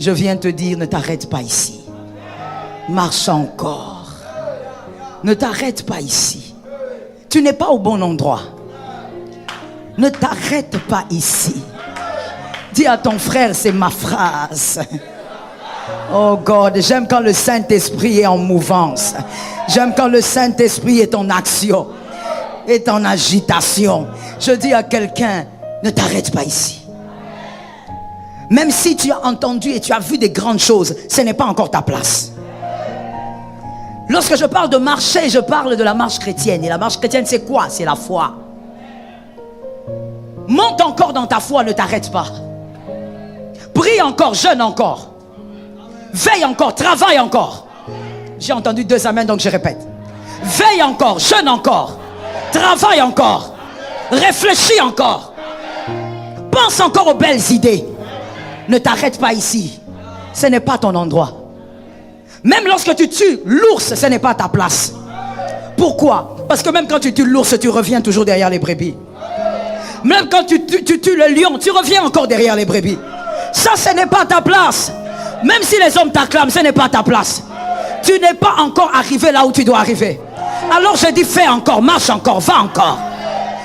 Je viens te dire, ne t'arrête pas ici. Marche encore. Ne t'arrête pas ici. Tu n'es pas au bon endroit. Ne t'arrête pas ici. Dis à ton frère, c'est ma phrase. Oh God, j'aime quand le Saint-Esprit est en mouvance. J'aime quand le Saint-Esprit est en action, est en agitation. Je dis à quelqu'un, ne t'arrête pas ici. Même si tu as entendu et tu as vu des grandes choses, ce n'est pas encore ta place. Lorsque je parle de marcher, je parle de la marche chrétienne. Et la marche chrétienne, c'est quoi? C'est la foi. Monte encore dans ta foi, ne t'arrête pas. Prie encore, jeûne encore. Veille encore, travaille encore. J'ai entendu 2 amens, donc je répète. Veille encore, jeûne encore. Travaille encore. Réfléchis encore. Pense encore aux belles idées. Ne t'arrête pas ici. Ce n'est pas ton endroit. Même lorsque tu tues l'ours, ce n'est pas ta place. Pourquoi? Parce que même quand tu tues l'ours, tu reviens toujours derrière les brebis. Même quand tu tues le lion, tu reviens encore derrière les brebis. Ça, ce n'est pas ta place. Même si les hommes t'acclament, ce n'est pas ta place. Tu n'es pas encore arrivé là où tu dois arriver. Alors je dis, fais encore, marche encore, va encore.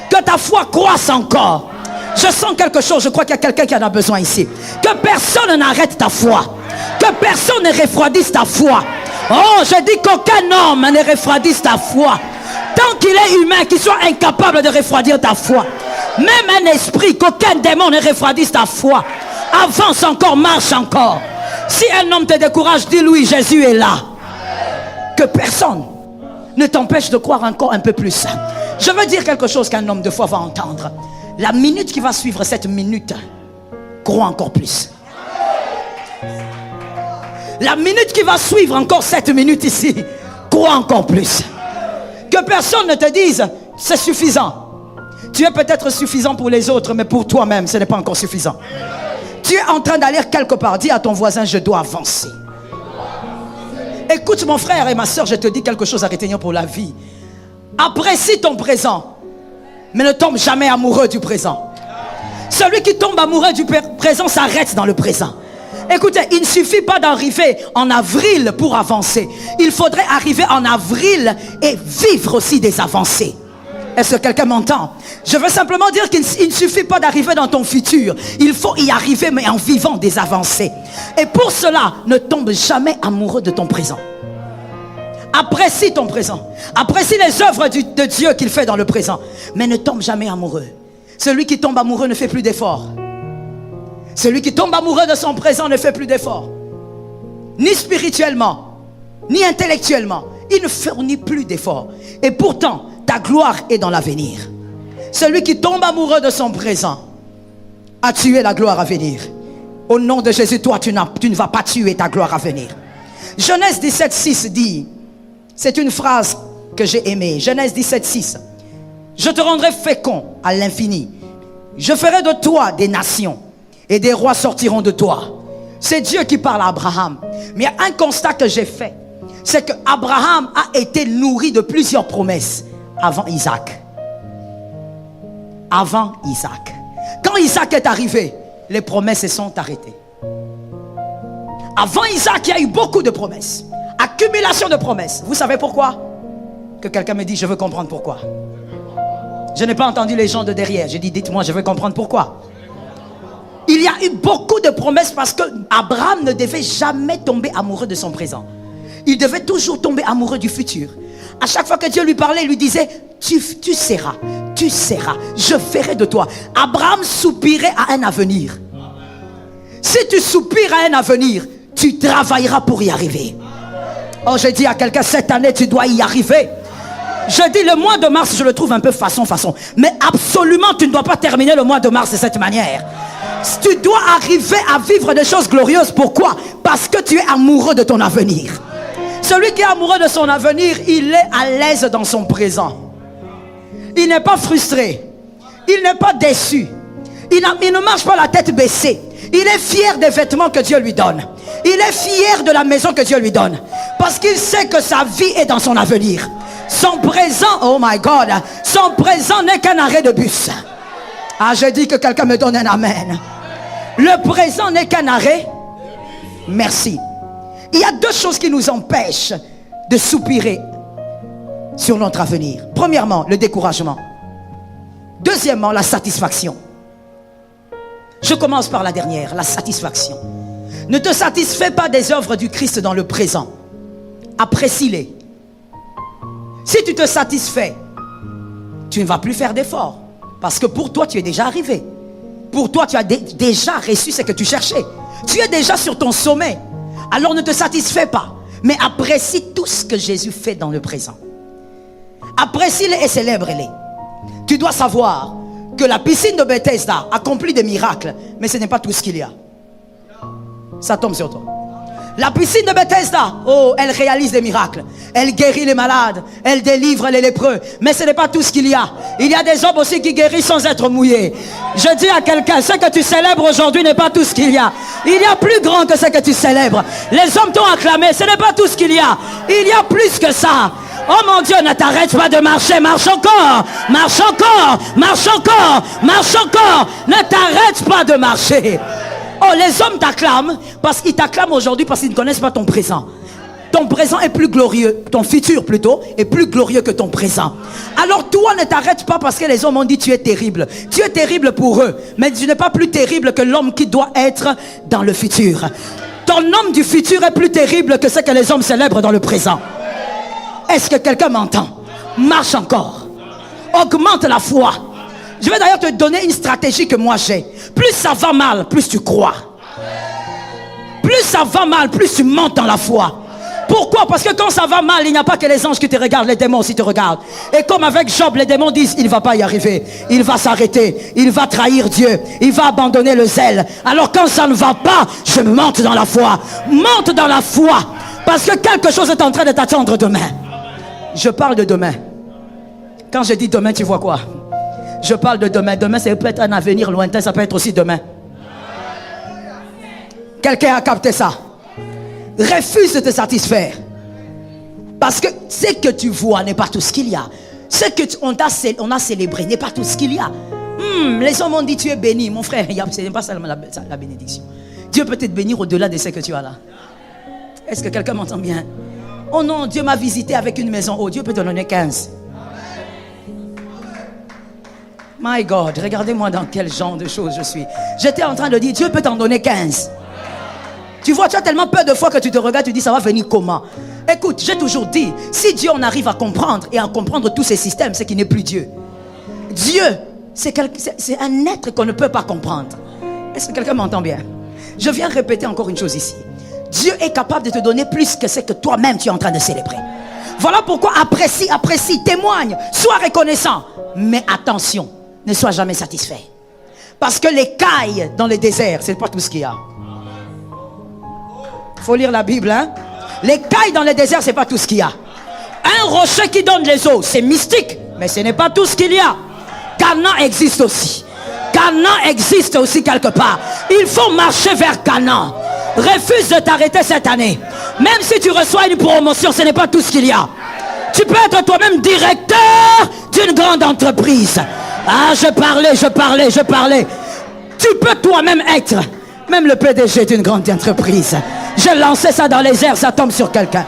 Que ta foi croisse encore. Je sens quelque chose, je crois qu'il y a quelqu'un qui en a besoin ici. Que personne n'arrête ta foi. Que personne ne refroidisse ta foi. Oh, je dis qu'aucun homme ne refroidisse ta foi. Tant qu'il est humain, qu'il soit incapable de refroidir ta foi. Même un esprit, qu'aucun démon ne refroidisse ta foi. Avance encore, marche encore. Si un homme te décourage, dis-lui, Jésus est là. Que personne ne t'empêche de croire encore un peu plus. Je veux dire quelque chose qu'un homme de foi va entendre. La minute qui va suivre cette minute, crois encore plus. La minute qui va suivre encore cette minute ici, crois encore plus. Que personne ne te dise, c'est suffisant. Tu es peut-être suffisant pour les autres, mais pour toi-même, ce n'est pas encore suffisant. Tu es en train d'aller quelque part. Dis à ton voisin, je dois avancer. Écoute mon frère et ma soeur, je te dis quelque chose à retenir pour la vie. Apprécie ton présent, mais ne tombe jamais amoureux du présent. Celui qui tombe amoureux du présent s'arrête dans le présent. Écoutez, il ne suffit pas d'arriver en avril pour avancer. Il faudrait arriver en avril et vivre aussi des avancées. Est-ce que quelqu'un m'entend? Je veux simplement dire qu'il ne suffit pas d'arriver dans ton futur. Il faut y arriver, mais en vivant des avancées. Et pour cela, ne tombe jamais amoureux de ton présent. Apprécie ton présent. Apprécie les œuvres de Dieu qu'il fait dans le présent. Mais ne tombe jamais amoureux. Celui qui tombe amoureux ne fait plus d'efforts. Celui qui tombe amoureux de son présent ne fait plus d'efforts. Ni spirituellement, ni intellectuellement. Il ne fournit plus d'efforts. Et pourtant, ta gloire est dans l'avenir. Celui qui tombe amoureux de son présent a tué la gloire à venir. Au nom de Jésus, toi, tu ne vas pas tuer ta gloire à venir. Genèse 17:6 dit, c'est une phrase que j'ai aimée. Genèse 17:6. Je te rendrai fécond à l'infini. Je ferai de toi des nations et des rois sortiront de toi. C'est Dieu qui parle à Abraham. Mais il y a un constat que j'ai fait. C'est que Abraham a été nourri de plusieurs promesses avant Isaac. Avant Isaac. Quand Isaac est arrivé, les promesses se sont arrêtées. Avant Isaac, il y a eu beaucoup de promesses. Accumulation de promesses. Vous savez pourquoi? Que quelqu'un me dit, je veux comprendre pourquoi. Je n'ai pas entendu les gens de derrière. J'ai dit, dites-moi, je veux comprendre pourquoi. Il y a eu beaucoup de promesses parce que Abraham ne devait jamais tomber amoureux de son présent. Il devait toujours tomber amoureux du futur. À chaque fois que Dieu lui parlait, il lui disait, tu seras, je ferai de toi. Abraham soupirait à un avenir. Si tu soupires à un avenir, tu travailleras pour y arriver. Oh, je dis à quelqu'un, cette année, tu dois y arriver. Je dis, le mois de mars, je le trouve un peu façon. Mais absolument, tu ne dois pas terminer le mois de mars de cette manière. Tu dois arriver à vivre des choses glorieuses. Pourquoi? Parce que tu es amoureux de ton avenir. Celui qui est amoureux de son avenir, il est à l'aise dans son présent. Il n'est pas frustré. Il n'est pas déçu. Il ne marche pas la tête baissée. Il est fier des vêtements que Dieu lui donne. Il est fier de la maison que Dieu lui donne. Parce qu'il sait que sa vie est dans son avenir. Son présent, oh my God, son présent n'est qu'un arrêt de bus. Ah, je dis que quelqu'un me donne un amen. Le présent n'est qu'un arrêt. Merci. Il y a deux choses qui nous empêchent de soupirer sur notre avenir. Premièrement, le découragement. Deuxièmement, la satisfaction. Je commence par la dernière, la satisfaction. Ne te satisfais pas des œuvres du Christ dans le présent. Apprécie-les. Si tu te satisfais, tu ne vas plus faire d'efforts. Parce que pour toi, tu es déjà arrivé. Pour toi, tu as déjà reçu ce que tu cherchais. Tu es déjà sur ton sommet. Alors ne te satisfais pas, mais apprécie tout ce que Jésus fait dans le présent. Apprécie-les et célèbre-les. Tu dois savoir que la piscine de Bethesda accomplit des miracles, mais ce n'est pas tout ce qu'il y a. Ça tombe sur toi. La piscine de Bethesda, oh, elle réalise des miracles. Elle guérit les malades, elle délivre les lépreux. Mais ce n'est pas tout ce qu'il y a. Il y a des hommes aussi qui guérissent sans être mouillés. Je dis à quelqu'un, ce que tu célèbres aujourd'hui n'est pas tout ce qu'il y a. Il y a plus grand que ce que tu célèbres. Les hommes t'ont acclamé, ce n'est pas tout ce qu'il y a. Il y a plus que ça. Oh mon Dieu, ne t'arrête pas de marcher, marche encore, marche encore, marche encore, marche encore. Ne t'arrête pas de marcher. Oh, les hommes t'acclament parce qu'ils t'acclament aujourd'hui parce qu'ils ne connaissent pas ton présent. Ton présent est plus glorieux, ton futur plutôt, est plus glorieux que ton présent. Alors toi, ne t'arrête pas parce que les hommes ont dit tu es terrible. Tu es terrible pour eux, mais tu n'es pas plus terrible que l'homme qui doit être dans le futur. Ton homme du futur est plus terrible que ce que les hommes célèbrent dans le présent. Est-ce que quelqu'un m'entend? Marche encore. Augmente la foi. Je vais d'ailleurs te donner une stratégie que moi j'ai. Plus ça va mal, plus tu crois. Plus ça va mal, plus tu montes dans la foi. Pourquoi? Parce que quand ça va mal, il n'y a pas que les anges qui te regardent, les démons aussi te regardent. Et comme avec Job, les démons disent, il ne va pas y arriver. Il va s'arrêter. Il va trahir Dieu. Il va abandonner le zèle. Alors quand ça ne va pas, je monte dans la foi. Monte dans la foi. Parce que quelque chose est en train de t'attendre demain. Je parle de demain. Quand je dis demain, tu vois quoi? Je parle de demain. Demain, ça peut être un avenir lointain, ça peut être aussi demain. Quelqu'un a capté ça? Refuse de te satisfaire. Parce que ce que tu vois n'est pas tout ce qu'il y a. Ce qu'on a célébré n'est pas tout ce qu'il y a. Les hommes ont dit tu es béni. Mon frère, ce n'est pas seulement la bénédiction. Dieu peut te bénir au-delà de ce que tu as là. Est-ce que quelqu'un m'entend bien? Oh non, Dieu m'a visité avec une maison. Oh, Dieu peut te donner 15. My God, regardez-moi dans quel genre de choses je suis. J'étais en train de dire, Dieu peut t'en donner 15. Tu vois, tu as tellement peur de foi que tu te regardes, tu dis, ça va venir comment? Écoute, j'ai toujours dit, si Dieu en arrive à comprendre et à comprendre tous ces systèmes, c'est qu'il n'est plus Dieu. Dieu, c'est un être qu'on ne peut pas comprendre. Est-ce que quelqu'un m'entend bien? Je viens répéter encore une chose ici. Dieu est capable de te donner plus que ce que toi-même tu es en train de célébrer. Voilà pourquoi apprécie, témoigne, sois reconnaissant. Mais attention, ne sois jamais satisfait. Parce que les cailles dans les déserts, c'est pas tout ce qu'il y a. Il faut lire la Bible, hein. Les cailles dans les déserts, c'est pas tout ce qu'il y a. Un rocher qui donne les eaux, c'est mystique, mais ce n'est pas tout ce qu'il y a. Canaan existe aussi. Canaan existe aussi quelque part. Il faut marcher vers Canaan. Refuse de t'arrêter cette année. Même si tu reçois une promotion, ce n'est pas tout ce qu'il y a. Tu peux être toi-même directeur d'une grande entreprise. Ah, je parlais. Tu peux toi-même être même le PDG d'une grande entreprise. Je lançais ça dans les airs, ça tombe sur quelqu'un.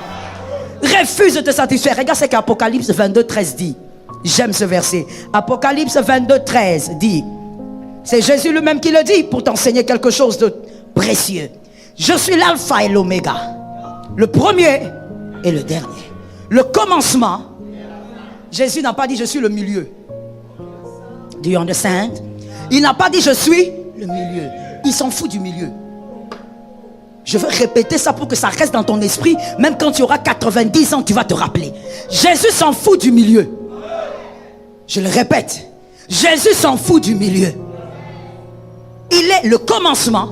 Refuse de te satisfaire. Regarde ce qu'Apocalypse 22, 13 dit. J'aime ce verset. Apocalypse 22, 13 dit. C'est Jésus lui-même qui le dit pour t'enseigner quelque chose de précieux. Je suis l'alpha et l'oméga. Le premier et le dernier. Le commencement. Jésus n'a pas dit je suis le milieu. Do you understand? Il n'a pas dit je suis le milieu. Il s'en fout du milieu. Je veux répéter ça pour que ça reste dans ton esprit. Même quand tu auras 90 ans, tu vas te rappeler. Jésus s'en fout du milieu. Je le répète. Jésus s'en fout du milieu. Il est le commencement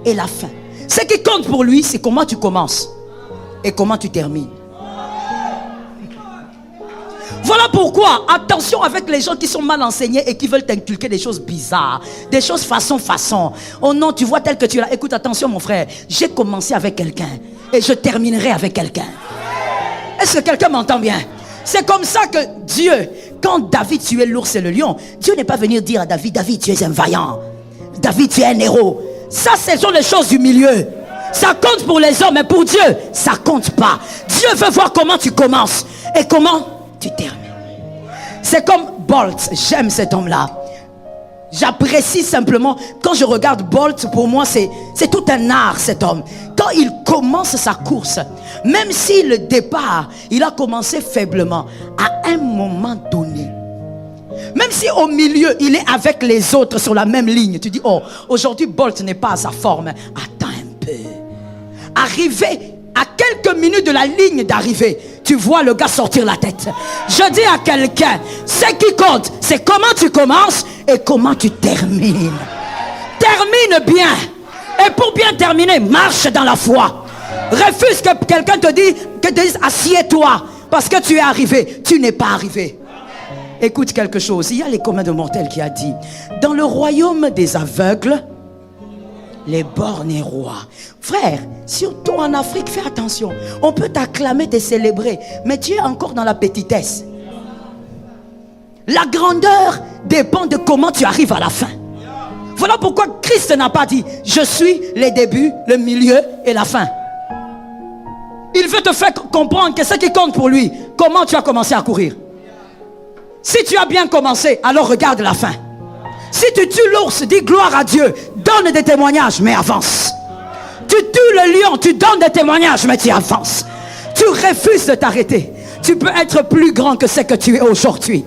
et la fin. Ce qui compte pour lui, c'est comment tu commences et comment tu termines. Voilà pourquoi, attention avec les gens qui sont mal enseignés et qui veulent t'inculquer des choses bizarres, des choses façon. Oh non, tu vois tel que tu es là. Écoute, attention mon frère, j'ai commencé avec quelqu'un et je terminerai avec quelqu'un. Est-ce que quelqu'un m'entend bien? C'est comme ça que Dieu, quand David tuait l'ours et le lion, Dieu n'est pas venu dire à David, David tu es un vaillant, David tu es un héros. Ça, ce sont les choses du milieu. Ça compte pour les hommes, mais pour Dieu, ça compte pas. Dieu veut voir comment tu commences et comment tu termines. C'est comme Bolt. J'aime cet homme-là. J'apprécie simplement, quand je regarde Bolt, pour moi c'est tout un art, cet homme. Quand il commence sa course, même si le départ, il a commencé faiblement, à un moment donné, même si au milieu, il est avec les autres sur la même ligne, tu dis, oh, aujourd'hui Bolt n'est pas à sa forme. Attends un peu. Arrivé à quelques minutes de la ligne d'arrivée, tu vois le gars sortir la tête. Je dis à quelqu'un, ce qui compte, c'est comment tu commences et comment tu termines. Termine bien. Et pour bien terminer, marche dans la foi. Refuse que quelqu'un te dise assieds-toi parce que tu es arrivé. Tu n'es pas arrivé. Écoute quelque chose. Il y a les communs de mortels qui a dit, dans le royaume des aveugles, les bornés rois. Frère, surtout en Afrique, fais attention. On peut t'acclamer, te célébrer, mais tu es encore dans la petitesse. La grandeur dépend de comment tu arrives à la fin. Voilà pourquoi Christ n'a pas dit, je suis le début, le milieu et la fin. Il veut te faire comprendre que ce qui compte pour lui, comment tu as commencé à courir. Si tu as bien commencé, alors regarde la fin. Si tu tues l'ours, dis gloire à Dieu, donne des témoignages, mais avance. Tu tues le lion, tu donnes des témoignages, mais tu avances. Tu refuses de t'arrêter. Tu peux être plus grand que ce que tu es aujourd'hui.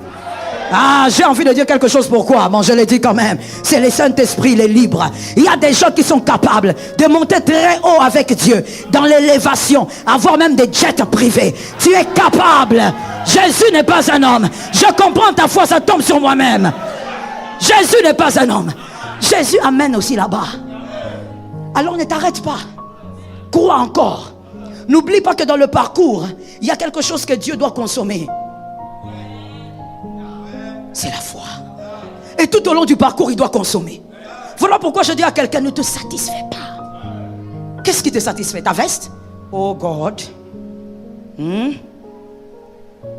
Ah, j'ai envie de dire quelque chose. Pourquoi? Bon, je l'ai dit quand même. C'est le Saint-Esprit, les libres. Il y a des gens qui sont capables de monter très haut avec Dieu, dans l'élévation, avoir même des jets privés. Tu es capable. Jésus n'est pas un homme. Je comprends ta foi, ça tombe sur moi-même. Jésus n'est pas un homme. Jésus amène aussi là-bas. Alors ne t'arrête pas. Crois encore. N'oublie pas que dans le parcours, il y a quelque chose que Dieu doit consommer. C'est la foi. Et tout au long du parcours, il doit consommer. Voilà pourquoi je dis à quelqu'un, ne te satisfais pas. Qu'est-ce qui te satisfait? Ta veste? Oh God.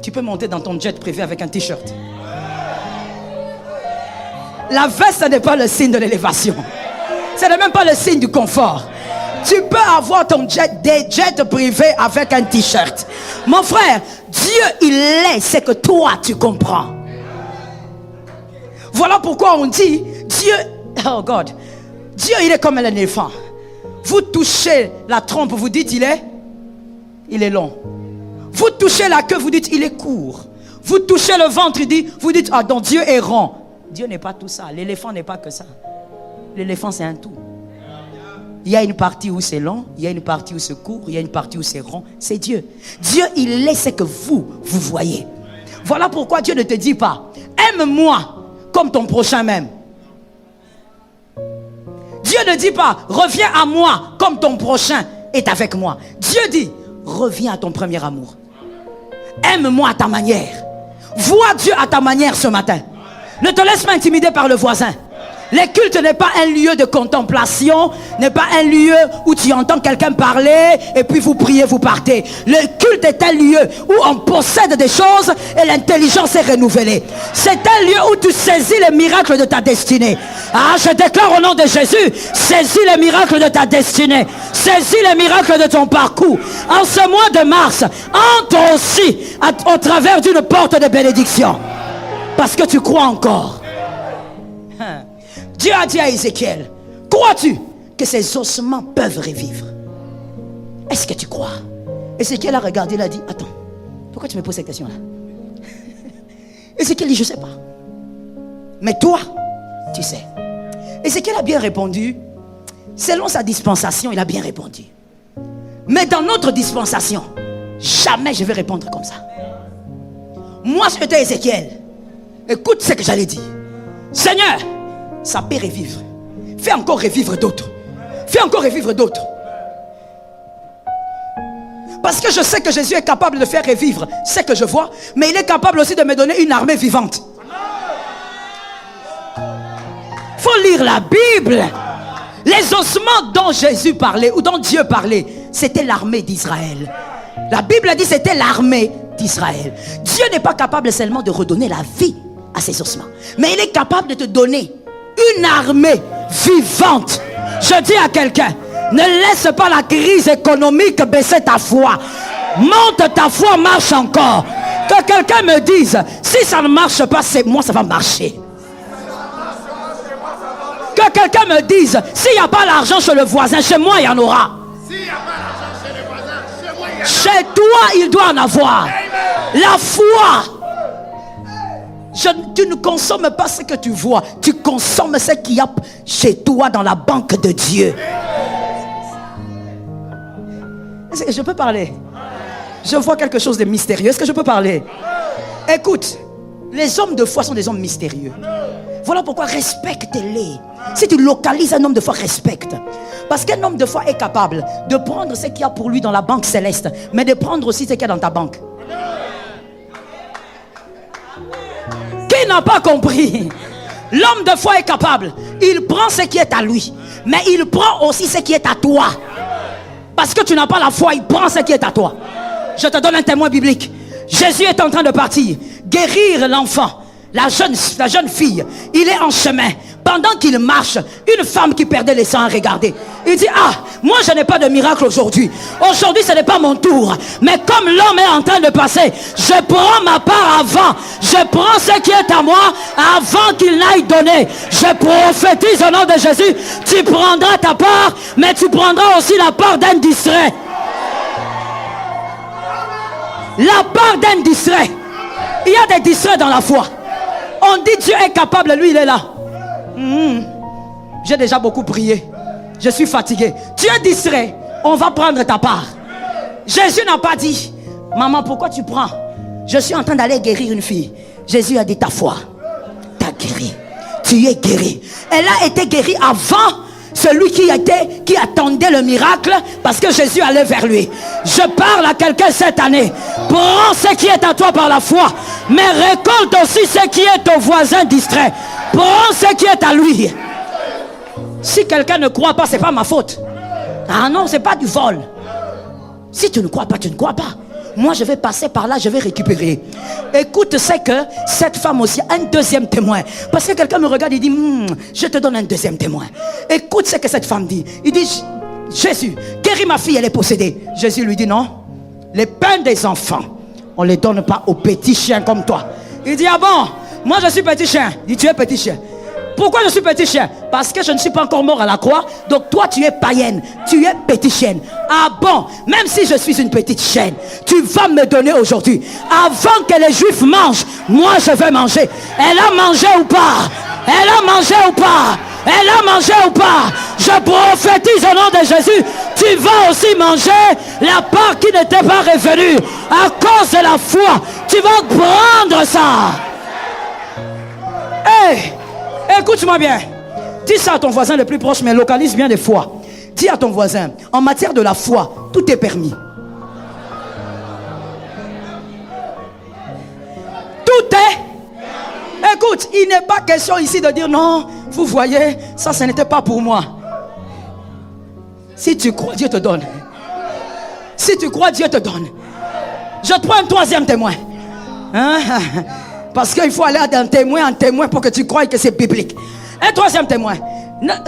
Tu peux monter dans ton jet privé avec un t-shirt. La veste n'est pas le signe de l'élévation. Ce n'est même pas le signe du confort. Tu peux avoir ton des jets privés avec un t-shirt. Mon frère, Dieu, il est ce que toi tu comprends. Voilà pourquoi on dit, Dieu, oh God, Dieu il est comme un éléphant. Vous touchez la trompe, vous dites il est long. Vous touchez la queue, vous dites il est court. Vous touchez le ventre, vous dites ah donc Dieu est rond. Dieu n'est pas tout ça. L'éléphant n'est pas que ça. L'éléphant c'est un tout. Il y a une partie où c'est long, il y a une partie où c'est court, il y a une partie où c'est rond. C'est Dieu. Dieu il est ce que vous voyez. Voilà pourquoi Dieu ne te dit pas aime-moi comme ton prochain m'aime. Dieu ne dit pas reviens à moi comme ton prochain est avec moi. Dieu dit reviens à ton premier amour. Aime-moi à ta manière. Vois Dieu à ta manière ce matin. Ne te laisse pas intimider par le voisin. Le culte n'est pas un lieu de contemplation, n'est pas un lieu où tu entends quelqu'un parler et puis vous priez, vous partez. Le culte est un lieu où on possède des choses et l'intelligence est renouvelée. C'est un lieu où tu saisis les miracles de ta destinée. Ah, je déclare au nom de Jésus, saisis les miracles de ta destinée. Saisis les miracles de ton parcours. En ce mois de mars, entre aussi au travers d'une porte de bénédiction. Parce que tu crois encore. Dieu a dit à Ézéchiel, crois-tu que ces ossements peuvent revivre? Est-ce que tu crois? Ézéchiel a regardé, il a dit, attends, pourquoi tu me poses cette question-là? Ézéchiel dit, je ne sais pas. Mais toi, tu sais. Ézéchiel a bien répondu. Selon sa dispensation, il a bien répondu. Mais dans notre dispensation, jamais je vais répondre comme ça. Moi, j'étais Ézéchiel. Écoute ce que j'allais dire. Seigneur, ça peut revivre. Fais encore revivre d'autres. Fais encore revivre d'autres. Parce que je sais que Jésus est capable de faire revivre ce que je vois, mais il est capable aussi de me donner une armée vivante. Il faut lire la Bible. Les ossements dont Jésus parlait, ou dont Dieu parlait, c'était l'armée d'Israël. La Bible a dit que c'était l'armée d'Israël. Dieu n'est pas capable seulement de redonner la vie à ses ossements, mais il est capable de te donner une armée vivante. Je dis à quelqu'un, Ne laisse pas la crise économique baisser ta foi. Monte ta foi, marche encore. Que quelqu'un me dise, si ça ne marche pas, c'est moi, ça va marcher. Que quelqu'un me dise, s'il n'y a pas l'argent chez le voisin, chez moi, il y en aura. Chez toi, il doit en avoir. La foi. Tu ne consommes pas ce que tu vois. Tu consommes ce qu'il y a chez toi dans la banque de Dieu. Est-ce que je peux parler? Je vois quelque chose de mystérieux. Est-ce que je peux parler? Écoute, les hommes de foi sont des hommes mystérieux. Voilà pourquoi respecte-les. Si tu localises un homme de foi, respecte. Parce qu'un homme de foi est capable de prendre ce qu'il y a pour lui dans la banque céleste, mais de prendre aussi ce qu'il y a dans ta banque. Qui n'a pas compris? L'homme de foi est capable. Il prend ce qui est à lui, mais il prend aussi ce qui est à toi. Parce que tu n'as pas la foi, il prend ce qui est à toi. Je te donne un témoin biblique. Jésus est en train de partir, guérir l'enfant, la jeune fille. Il est en chemin. Pendant qu'il marche, une femme qui perdait les sangs a regardé. Il dit, ah, moi je n'ai pas de miracle aujourd'hui. Aujourd'hui ce n'est pas mon tour. Mais comme l'homme est en train de passer, je prends ma part avant. Je prends ce qui est à moi avant qu'il n'aille donner. Je prophétise au nom de Jésus. Tu prendras ta part, mais tu prendras aussi la part d'un distrait. La part d'un distrait. Il y a des distraits dans la foi. On dit Dieu est capable, lui il est là. J'ai déjà beaucoup prié. Je suis fatigué. Tu es distrait. On va prendre ta part. Jésus n'a pas dit, maman, pourquoi tu prends? Je suis en train d'aller guérir une fille. Jésus a dit, ta foi t'a guéri. Tu es guéri. Elle a été guérie avant celui qui attendait le miracle, parce que Jésus allait vers lui. Je parle à quelqu'un cette année. Prends ce qui est à toi par la foi, mais récolte aussi ce qui est au voisin distrait. Prends ce qui est à lui. Si quelqu'un ne croit pas, c'est pas ma faute. Ah non, c'est pas du vol. Si tu ne crois pas, tu ne crois pas. Moi je vais passer par là, je vais récupérer. Écoute, c'est que cette femme aussi a un deuxième témoin. Parce que quelqu'un me regarde et dit, je te donne un deuxième témoin. Écoute ce que cette femme dit. Il dit, Jésus, guéris ma fille, elle est possédée. Jésus lui dit, non, les pains des enfants, on ne les donne pas aux petits chiens comme toi. Il dit, ah bon, moi je suis petit chien. Il dit, tu es petit chien. Pourquoi je suis petit chien? Parce que je ne suis pas encore mort à la croix. Donc toi tu es païenne, tu es petit chien. Ah bon, même si je suis une petite chienne, tu vas me donner aujourd'hui. Avant que les juifs mangent, moi je vais manger. Elle a mangé ou pas? Elle a mangé ou pas? Elle a mangé ou pas? Je prophétise au nom de Jésus. Tu vas aussi manger la part qui n'était pas revenue. À cause de la foi, tu vas prendre ça. Hey! Écoute-moi bien. Dis ça à ton voisin le plus proche, mais localise bien les foi. Dis à ton voisin, en matière de la foi, tout est permis. Tout est. Écoute, il n'est pas question ici de dire non, vous voyez, ça ce n'était pas pour moi. Si tu crois, Dieu te donne. Si tu crois, Dieu te donne. Je te prends un troisième témoin. Hein? Parce qu'il faut aller d'un témoin en témoin pour que tu croies que c'est biblique. Un troisième témoin.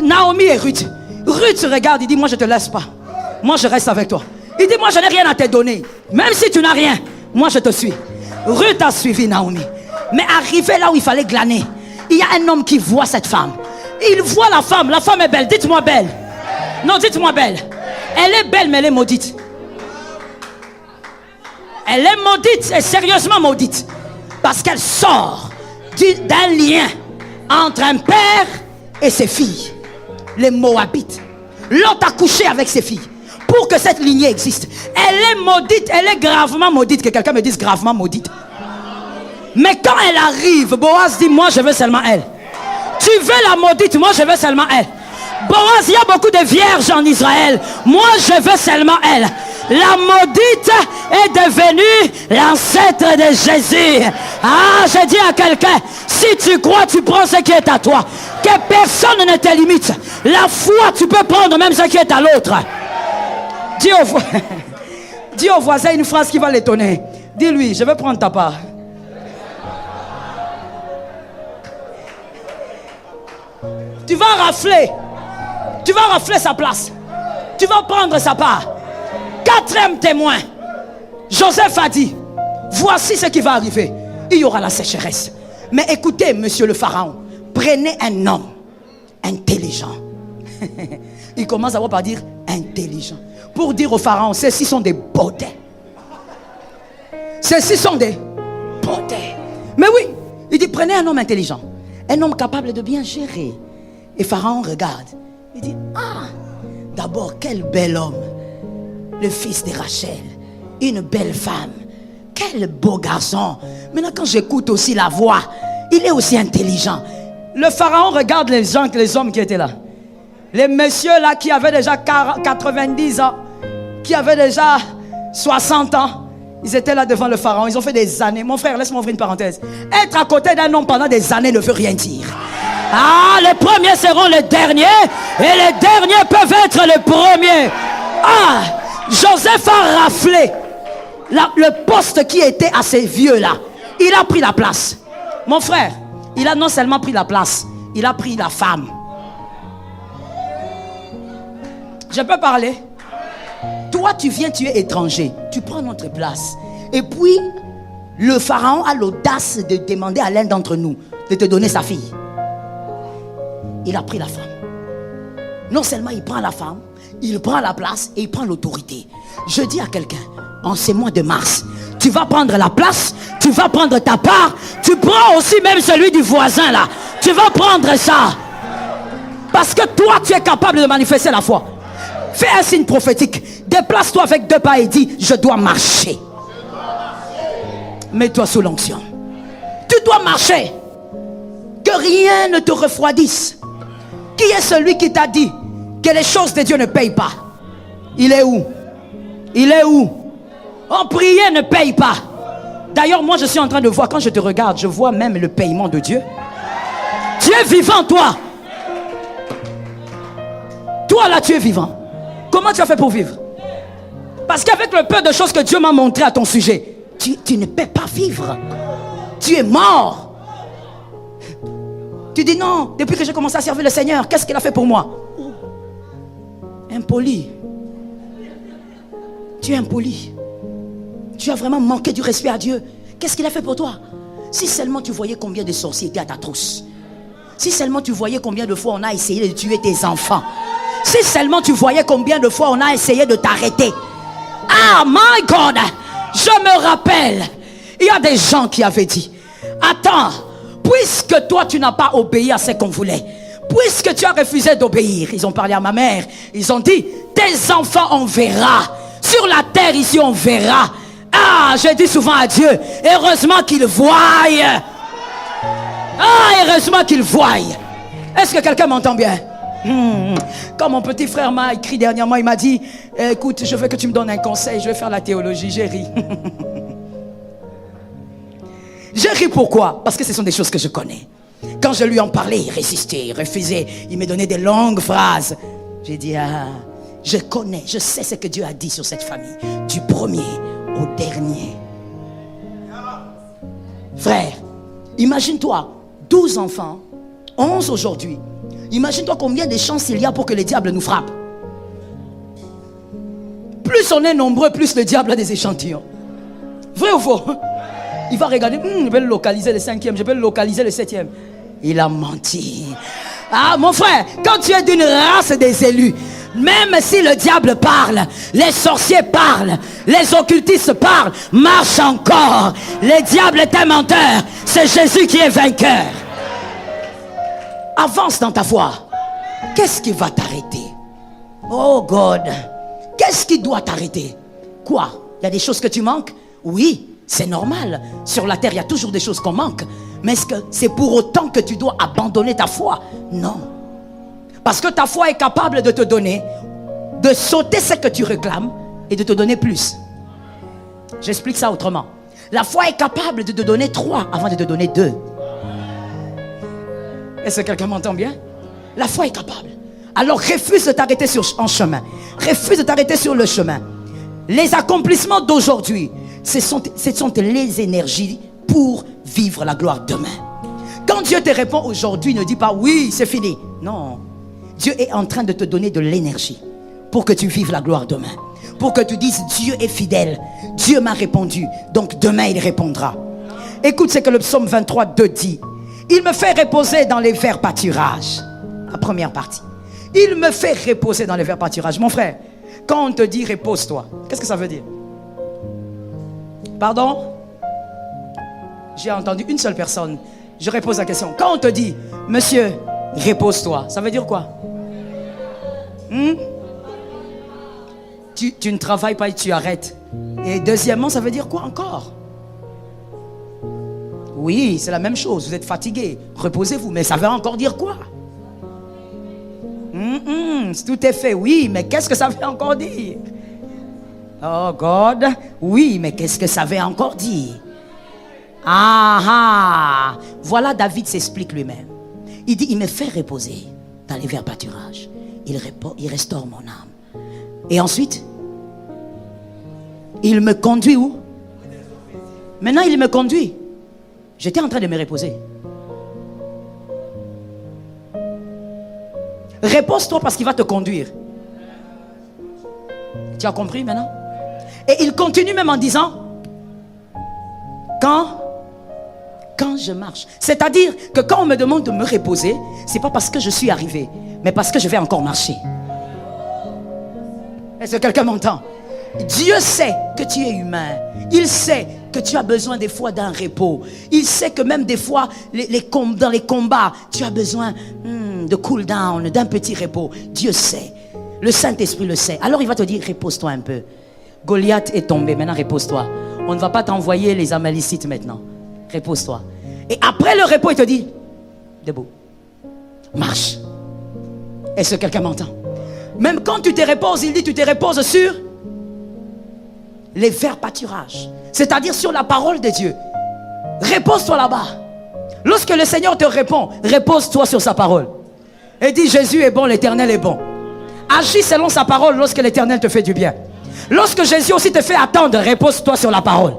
Naomi et Ruth. Ruth regarde, il dit, moi je ne te laisse pas. Moi je reste avec toi. Il dit, moi je n'ai rien à te donner. Même si tu n'as rien, moi je te suis. Ruth a suivi Naomi. Mais arrivé là où il fallait glaner, il y a un homme qui voit cette femme. Il voit la femme est belle. Dites-moi belle. Non, dites-moi belle. Elle est belle mais elle est maudite. Elle est maudite et sérieusement maudite. Parce qu'elle sort d'un lien entre un père et ses filles. Les Moabites. L'autre a couché avec ses filles. Pour que cette lignée existe. Elle est maudite. Elle est gravement maudite. Que quelqu'un me dise gravement maudite. Mais quand elle arrive, Boaz dit, moi je veux seulement elle. Tu veux la maudite, moi je veux seulement elle. Boaz, il y a beaucoup de vierges en Israël. Moi je veux seulement elle. La maudite est devenue l'ancêtre de Jésus. Ah, je dis à quelqu'un, si tu crois, tu prends ce qui est à toi. Que personne ne te limite. La foi, tu peux prendre même ce qui est à l'autre. Dis au voisin une phrase qui va l'étonner. Dis-lui, je vais prendre ta part. Tu vas rafler. Tu vas rafler sa place. Tu vas prendre sa part. Quatrième témoin. Joseph a dit, voici ce qui va arriver. Il y aura la sécheresse. Mais écoutez, monsieur le pharaon, prenez un homme intelligent. Il commence d'abord par dire intelligent. Pour dire au pharaon, ceux-ci sont des beautés. Ceux-ci sont des beautés. Mais oui, il dit, prenez un homme intelligent. Un homme capable de bien gérer. Et pharaon regarde. Il dit, ah, d'abord, quel bel homme. Le fils de Rachel. Une belle femme. Quel beau garçon. Maintenant, quand j'écoute aussi la voix, il est aussi intelligent. Le pharaon regarde les hommes qui étaient là. Les messieurs là qui avaient déjà 90 ans, qui avaient déjà 60 ans. Ils étaient là devant le pharaon. Ils ont fait des années. Mon frère, laisse-moi ouvrir une parenthèse. Être à côté d'un homme pendant des années ne veut rien dire. Ah, les premiers seront les derniers. Et les derniers peuvent être les premiers. Ah, Joseph a raflé le poste qui était à ces vieux-là. Il a pris la place. Mon frère, il a non seulement pris la place, il a pris la femme. Je peux parler? Toi, tu viens, tu es étranger. Tu prends notre place. Et puis, le pharaon a l'audace de demander à l'un d'entre nous de te donner sa fille. Il a pris la femme. Non seulement il prend la femme, il prend la place et il prend l'autorité. Je dis à quelqu'un, en ces mois de mars, tu vas prendre la place, tu vas prendre ta part, tu prends aussi même celui du voisin là. Tu vas prendre ça. Parce que toi, tu es capable de manifester la foi. Fais un signe prophétique. Déplace-toi avec 2 pas et dis, je dois marcher. Mets-toi sous l'onction. Tu dois marcher. Que rien ne te refroidisse. Qui est celui qui t'a dit que les choses de Dieu ne payent pas? Il est où? Il est où? En prier ne paye pas. D'ailleurs, moi je suis en train de voir, quand je te regarde, je vois même le paiement de Dieu. Tu es vivant, toi. Toi là, tu es vivant. Comment tu as fait pour vivre? Parce qu'avec le peu de choses que Dieu m'a montré à ton sujet, tu ne peux pas vivre. Tu es mort. Tu dis non, depuis que j'ai commencé à servir le Seigneur, qu'est-ce qu'il a fait pour moi? Impoli. Tu es impoli. Tu as vraiment manqué du respect à Dieu. Qu'est-ce qu'il a fait pour toi? Si seulement tu voyais combien de sorciers étaient à ta trousse. Si seulement tu voyais combien de fois on a essayé de tuer tes enfants. Si seulement tu voyais combien de fois on a essayé de t'arrêter. Ah, my God! Je me rappelle, il y a des gens qui avaient dit, attends, puisque toi tu n'as pas obéi à ce qu'on voulait, puisque tu as refusé d'obéir, ils ont parlé à ma mère, ils ont dit, tes enfants on verra, sur la terre ici on verra. Ah, je dis souvent à Dieu, heureusement qu'il voie. Ah, heureusement qu'il voie. Est-ce que quelqu'un m'entend bien? Quand mon petit frère m'a écrit dernièrement, il m'a dit, écoute, je veux que tu me donnes un conseil, je vais faire la théologie. J'ai ri. J'ai ri pourquoi? Parce que ce sont des choses que je connais. Quand je lui en parlais, il résistait, il refusait, il me donnait des longues phrases. J'ai dit, ah, je connais, je sais ce que Dieu a dit sur cette famille, du premier au dernier. Frère, imagine-toi, 12 enfants, 11 aujourd'hui. Imagine-toi combien de chances il y a pour que le diable nous frappe. Plus on est nombreux, plus le diable a des échantillons. Vrai ou faux? Il va regarder, je vais le localiser le 5e, je vais le localiser le 7e. Il a menti. Ah mon frère, quand tu es d'une race des élus, même si le diable parle, les sorciers parlent, les occultistes parlent, marche encore. Le diable est un menteur, c'est Jésus qui est vainqueur. Avance dans ta foi. Qu'est-ce qui va t'arrêter? Oh God, qu'est-ce qui doit t'arrêter? Quoi? Il y a des choses que tu manques? Oui, c'est normal. Sur la terre, il y a toujours des choses qu'on manque. Mais est-ce que c'est pour autant que tu dois abandonner ta foi? Non. Parce que ta foi est capable de te donner, de sauter ce que tu réclames et de te donner plus. J'explique ça autrement. La foi est capable de te donner 3 avant de te donner 2. Est-ce que quelqu'un m'entend bien? La foi est capable. Alors refuse de t'arrêter en chemin. Refuse de t'arrêter sur le chemin. Les accomplissements d'aujourd'hui, ce sont les énergies pour vivre la gloire demain. Quand Dieu te répond aujourd'hui, ne dis pas oui, c'est fini. Non. Dieu est en train de te donner de l'énergie pour que tu vives la gloire demain. Pour que tu dises, Dieu est fidèle. Dieu m'a répondu. Donc demain, il répondra. Écoute ce que le psaume 23, 2 dit. Il me fait reposer dans les verts pâturages. La première partie. Il me fait reposer dans les verts pâturages. Mon frère, quand on te dit repose-toi, qu'est-ce que ça veut dire? Pardon? J'ai entendu une seule personne. Je repose la question. Quand on te dit, monsieur, repose-toi, ça veut dire quoi? Tu ne travailles pas et tu arrêtes. Et deuxièmement, ça veut dire quoi encore? Oui, c'est la même chose. Vous êtes fatigué. Reposez-vous. Mais ça veut encore dire quoi? Tout est fait. Oui, mais qu'est-ce que ça veut encore dire? Oh God. Oui, mais qu'est-ce que ça veut encore dire? Ah. Voilà, David s'explique lui-même. Il dit, il me fait reposer dans les verts pâturages. Il restaure mon âme. Et ensuite, il me conduit où? Maintenant, il me conduit. J'étais en train de me reposer. Repose-toi parce qu'il va te conduire. Tu as compris maintenant? Et il continue même en disant, quand je marche. C'est-à-dire que quand on me demande de me reposer, c'est pas parce que je suis arrivé, mais parce que je vais encore marcher. Est-ce que quelqu'un m'entend? Dieu sait que tu es humain. Il sait que tu as besoin des fois d'un repos. Il sait que même des fois, dans les combats, tu as besoin de cool down, d'un petit repos. Dieu sait. Le Saint-Esprit le sait. Alors il va te dire, repose-toi un peu. Goliath est tombé, maintenant repose-toi. On ne va pas t'envoyer les Amalicites maintenant. Repose-toi. Et après le repos, il te dit, debout, marche. Est-ce que quelqu'un m'entend? Même quand tu te reposes, il dit, tu te reposes sur les verts pâturages. C'est-à-dire sur la parole de Dieu. Repose-toi là-bas. Lorsque le Seigneur te répond, repose-toi sur sa parole. Et dis, Jésus est bon, l'Éternel est bon. Agis selon sa parole lorsque l'Éternel te fait du bien. Lorsque Jésus aussi te fait attendre, repose-toi sur la parole.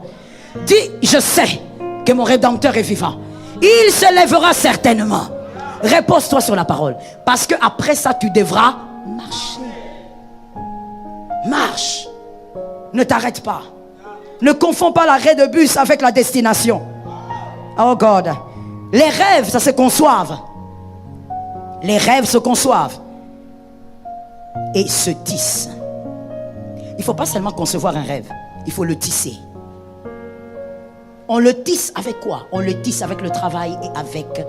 Dis, je sais que mon Rédempteur est vivant. Il se lèvera certainement. Repose-toi sur la parole. Parce que après ça, tu devras marcher. Marche. Ne t'arrête pas. Ne confonds pas l'arrêt de bus avec la destination. Oh God. Les rêves, ça se conçoivent. Les rêves se conçoivent. Et se tissent. Il ne faut pas seulement concevoir un rêve. Il faut le tisser. On le tisse avec quoi? On le tisse avec le travail et avec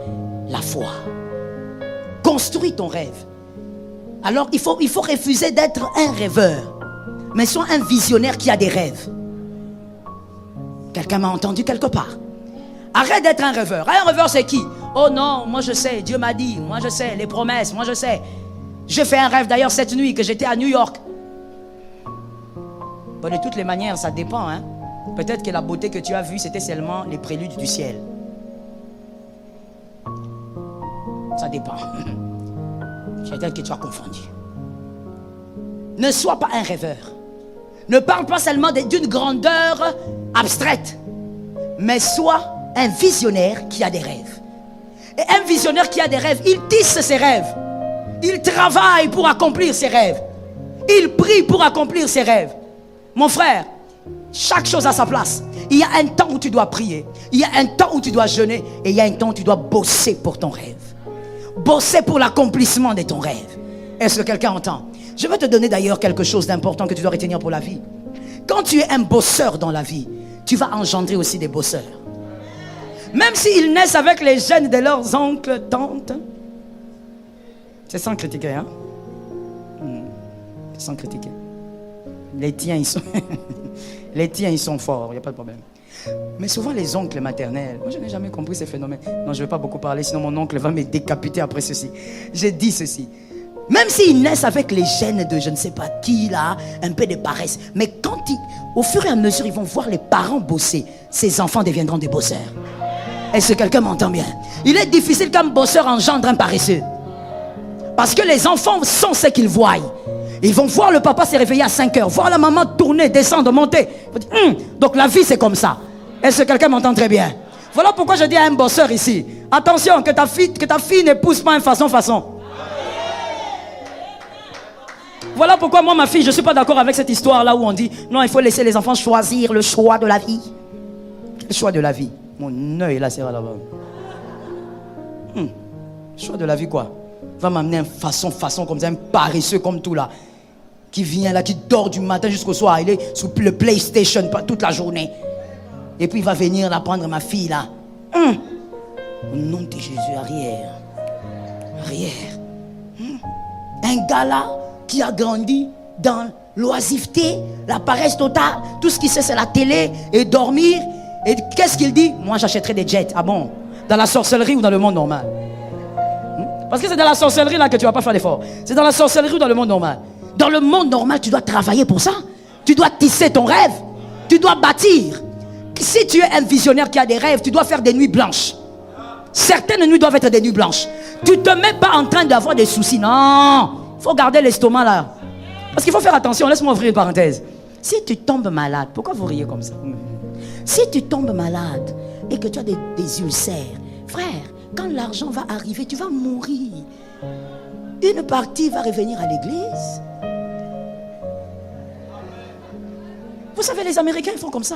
la foi. Construis ton rêve. Alors il faut refuser d'être un rêveur. Mais sois un visionnaire qui a des rêves. Quelqu'un m'a entendu quelque part? Arrête d'être un rêveur. Un rêveur, c'est qui? Oh non, moi je sais, Dieu m'a dit. Moi je sais, les promesses, moi je sais. J'ai fait un rêve d'ailleurs cette nuit que j'étais à New York. Bon, de toutes les manières, ça dépend. Hein? Peut-être que la beauté que tu as vue, c'était seulement les préludes du ciel. Ça dépend. Peut-être que tu as confondu. Ne sois pas un rêveur. Ne parle pas seulement d'une grandeur abstraite, mais sois un visionnaire qui a des rêves. Et un visionnaire qui a des rêves, il tisse ses rêves. Il travaille pour accomplir ses rêves. Il prie pour accomplir ses rêves. Mon frère, chaque chose a sa place. Il y a un temps où tu dois prier. Il y a un temps où tu dois jeûner. Et il y a un temps où tu dois bosser pour ton rêve. Bosser pour l'accomplissement de ton rêve. Est-ce que quelqu'un entend? Je vais te donner d'ailleurs quelque chose d'important que tu dois retenir pour la vie. Quand tu es un bosseur dans la vie, tu vas engendrer aussi des bosseurs. Même s'ils naissent avec les gènes de leurs oncles, tantes. C'est sans critiquer, hein? C'est sans critiquer. Les tiens, ils sont forts, il n'y a pas de problème. Mais souvent les oncles maternels, moi je n'ai jamais compris ces phénomènes. Non, je ne vais pas beaucoup parler, sinon mon oncle va me décapiter après ceci. J'ai dit ceci. Même s'ils naissent avec les gènes de je ne sais pas qui là, un peu de paresse. Mais quand au fur et à mesure, ils vont voir les parents bosser, ces enfants deviendront des bosseurs. Est-ce que quelqu'un m'entend bien? Il est difficile qu'un bosseur engendre un paresseux. Parce que les enfants sont ce qu'ils voient. Ils vont voir le papa se réveiller à 5 heures, voir la maman tourner, descendre, monter. Donc la vie c'est comme ça. Est-ce que quelqu'un m'entend très bien? Voilà pourquoi je dis à un bosseur ici, attention que ta fille n'épouse pas un façon. Voilà pourquoi moi, ma fille, je ne suis pas d'accord avec cette histoire-là où on dit non, il faut laisser les enfants choisir le choix de la vie. Le choix de la vie. Mon œil là, c'est là-bas. Choix de la vie quoi? Va m'amener un façon comme ça, un paresseux comme tout là. Qui vient là, qui dort du matin jusqu'au soir. Il est sous le PlayStation toute la journée. Et puis il va venir là prendre ma fille là. Au nom de Jésus, arrière. Arrière. Un gars là qui a grandi dans l'oisiveté, la paresse totale. Tout ce qu'il sait c'est la télé et dormir. Et qu'est-ce qu'il dit? Moi j'achèterai des jets. Ah bon? Dans la sorcellerie ou dans le monde normal? Parce que c'est dans la sorcellerie là que tu ne vas pas faire d'effort. C'est dans la sorcellerie ou dans le monde normal? Dans le monde normal, tu dois travailler pour ça. Tu dois tisser ton rêve. Tu dois bâtir. Si tu es un visionnaire qui a des rêves, tu dois faire des nuits blanches. Certaines nuits doivent être des nuits blanches. Tu ne te mets pas en train d'avoir des soucis. Non. Il faut garder l'estomac là. Parce qu'il faut faire attention. Laisse-moi ouvrir une parenthèse. Si tu tombes malade, pourquoi vous riez comme ça? Si tu tombes malade et que tu as des ulcères, frère, quand l'argent va arriver, tu vas mourir. Une partie va revenir à l'église. Vous savez, les Américains ils font comme ça.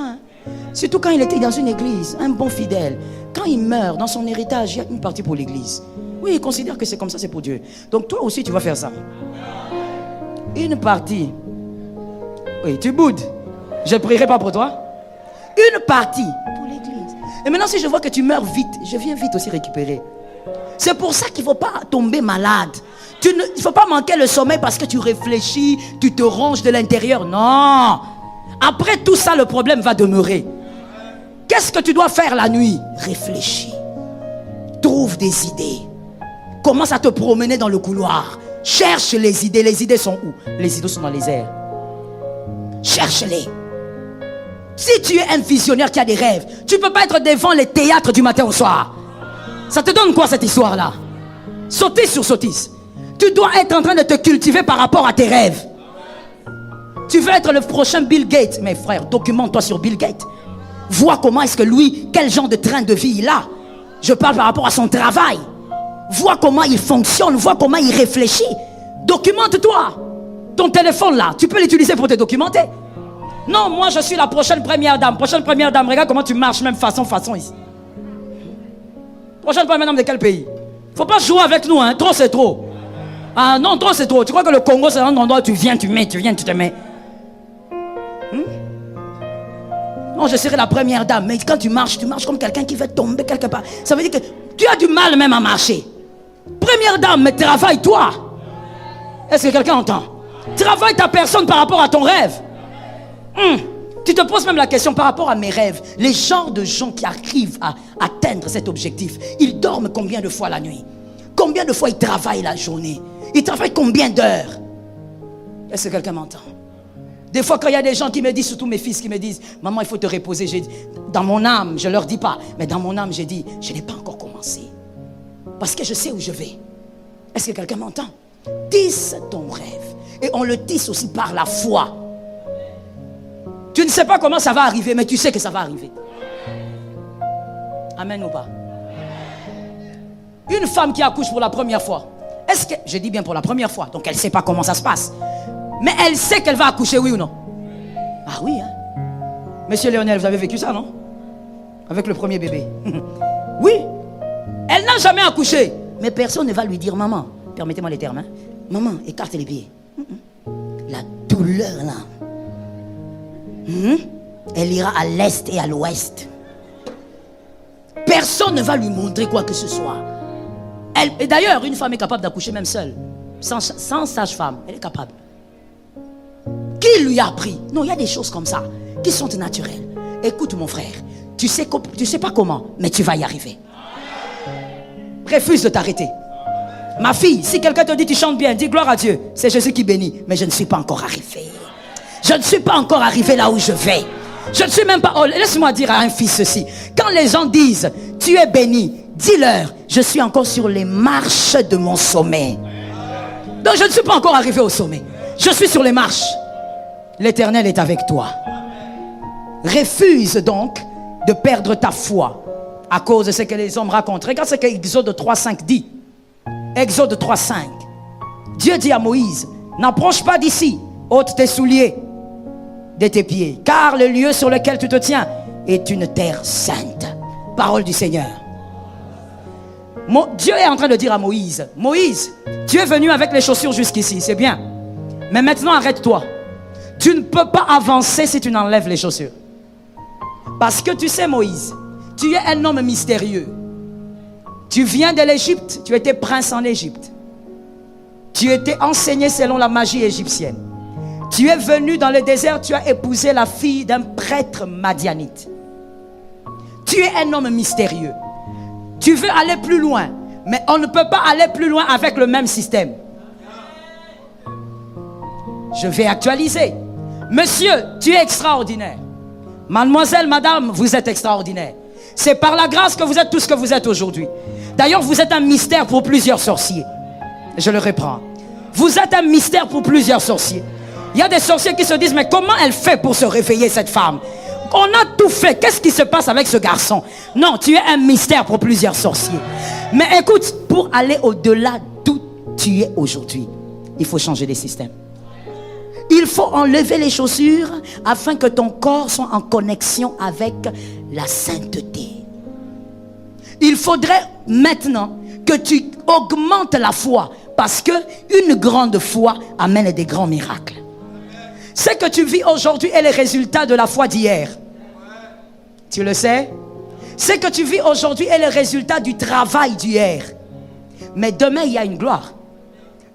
Surtout quand il était dans une église, un bon fidèle. Quand il meurt, dans son héritage, il y a une partie pour l'église. Oui, ils considèrent que c'est comme ça, c'est pour Dieu. Donc toi aussi, tu vas faire ça. Une partie. Oui, tu boudes. Je ne prierai pas pour toi. Une partie pour l'église. Et maintenant, si je vois que tu meurs vite, je viens vite aussi récupérer. C'est pour ça qu'il ne faut pas tomber malade. Il ne faut pas manquer le sommeil parce que tu réfléchis, tu te ronges de l'intérieur. Non. Après tout ça, le problème va demeurer. Qu'est-ce que tu dois faire la nuit? Réfléchis. Trouve des idées. Commence à te promener dans le couloir. Cherche les idées. Les idées sont où? Les idées sont dans les airs. Cherche-les. Si tu es un visionnaire qui a des rêves, tu ne peux pas être devant les théâtres du matin au soir. Ça te donne quoi cette histoire-là? Sottise sur sottise. Tu dois être en train de te cultiver par rapport à tes rêves. Tu veux être le prochain Bill Gates. Mais frère, documente-toi sur Bill Gates. Vois comment est-ce que lui, quel genre de train de vie il a. Je parle par rapport à son travail. Vois comment il fonctionne, vois comment il réfléchit. Documente-toi. Ton téléphone là, tu peux l'utiliser pour te documenter. Non, moi je suis la prochaine première dame. Prochaine première dame, regarde comment tu marches, même façon ici. Prochaine première dame de quel pays? Faut pas jouer avec nous, hein. Trop c'est trop. Ah non, trop c'est trop. Tu crois que le Congo c'est un endroit où tu viens, tu te mets. Non, je serai la première dame. Mais quand tu marches comme quelqu'un qui veut tomber quelque part. Ça veut dire que tu as du mal même à marcher. Première dame, mais travaille-toi. Est-ce que quelqu'un entend? Travaille ta personne par rapport à ton rêve. Tu te poses même la question par rapport à mes rêves. Les genres de gens qui arrivent à atteindre cet objectif, ils dorment combien de fois la nuit? Combien de fois ils travaillent la journée? Ils travaillent combien d'heures? Est-ce que quelqu'un m'entend? Des fois quand il y a des gens qui me disent, surtout mes fils qui me disent, maman il faut te reposer, j'ai dit, dans mon âme, je leur dis pas, mais dans mon âme j'ai dit, je n'ai pas encore commencé. Parce que je sais où je vais. Est-ce que quelqu'un m'entend? Tisse ton rêve. Et on le tisse aussi par la foi. Tu ne sais pas comment ça va arriver, mais tu sais que ça va arriver. Amen ou pas? Une femme qui accouche pour la première fois, est-ce que, je dis bien pour la première fois, donc elle ne sait pas comment ça se passe, mais elle sait qu'elle va accoucher, oui ou non? Ah oui, hein? Monsieur Lionel, vous avez vécu ça, non? Avec le premier bébé. Oui. Elle n'a jamais accouché, mais personne ne va lui dire, maman, permettez-moi les termes, hein? Maman, écarte les pieds. La douleur là, elle ira à l'est et à l'ouest. Personne ne va lui montrer quoi que ce soit. Et d'ailleurs, une femme est capable d'accoucher même seule, sans sage-femme. Elle est capable. Qui lui a appris? Non, il y a des choses comme ça qui sont naturelles. Écoute mon frère, tu sais pas comment, mais tu vas y arriver. Refuse de t'arrêter. Ma fille, si quelqu'un te dit tu chantes bien, dis gloire à Dieu. C'est Jésus qui bénit. Mais je ne suis pas encore arrivé. Je ne suis pas encore arrivé là où je vais. Je ne suis même pas... Oh, laisse-moi dire à un fils ceci. Quand les gens disent tu es béni, dis-leur je suis encore sur les marches de mon sommet. Donc je ne suis pas encore arrivé au sommet. Je suis sur les marches. L'Éternel est avec toi. Refuse donc de perdre ta foi à cause de ce que les hommes racontent. Regarde ce que Exode 3.5 dit. Exode 3.5. Dieu dit à Moïse, N'approche pas d'ici. Ôte tes souliers de tes pieds. Car le lieu sur lequel tu te tiens est une terre sainte. Parole du Seigneur. Dieu est en train de dire à Moïse, Moïse, tu es venu avec les chaussures jusqu'ici, c'est bien. Mais maintenant arrête-toi. Tu ne peux pas avancer si tu n'enlèves les chaussures. Parce que tu sais Moïse, tu es un homme mystérieux. Tu viens de l'Égypte, tu étais prince en Égypte. Tu étais enseigné selon la magie égyptienne. Tu es venu dans le désert, tu as épousé la fille d'un prêtre madianite. Tu es un homme mystérieux. Tu veux aller plus loin, mais on ne peut pas aller plus loin avec le même système. Je vais actualiser. Monsieur, tu es extraordinaire. Mademoiselle, madame, vous êtes extraordinaire. C'est par la grâce que vous êtes tout ce que vous êtes aujourd'hui. D'ailleurs, vous êtes un mystère pour plusieurs sorciers. Je le reprends. Vous êtes un mystère pour plusieurs sorciers. Il y a des sorciers qui se disent, mais comment elle fait pour se réveiller, cette femme? On a tout fait. Qu'est-ce qui se passe avec ce garçon? Non, tu es un mystère pour plusieurs sorciers. Mais écoute, pour aller au-delà d'où tu es aujourd'hui, il faut changer les systèmes. Il faut enlever les chaussures afin que ton corps soit en connexion avec la sainteté. Il faudrait maintenant que tu augmentes la foi, parce que une grande foi amène des grands miracles. Ce que tu vis aujourd'hui est le résultat de la foi d'hier. Tu le sais? Ce que tu vis aujourd'hui est le résultat du travail d'hier. Mais demain, il y a une gloire.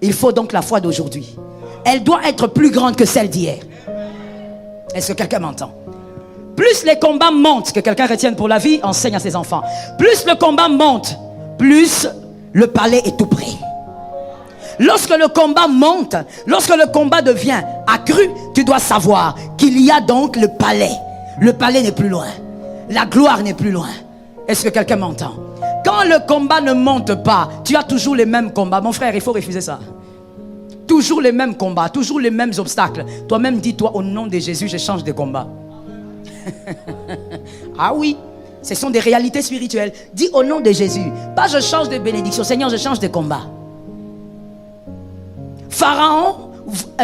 Il faut donc la foi d'aujourd'hui. Elle doit être plus grande que celle d'hier. Est-ce que quelqu'un m'entend? Plus les combats montent, que quelqu'un retienne pour la vie, enseigne à ses enfants. Plus le combat monte, plus le palais est tout près. Lorsque le combat monte, lorsque le combat devient accru, tu dois savoir qu'il y a donc le palais. Le palais n'est plus loin. La gloire n'est plus loin. Est-ce que quelqu'un m'entend? Quand le combat ne monte pas, tu as toujours les mêmes combats. Mon frère, il faut refuser ça. Toujours les mêmes combats, toujours les mêmes obstacles. Toi-même, dis-toi, au nom de Jésus, je change de combat. Ah oui, ce sont des réalités spirituelles. Dis au nom de Jésus. Pas je change de bénédiction. Seigneur, je change de combat. Pharaon,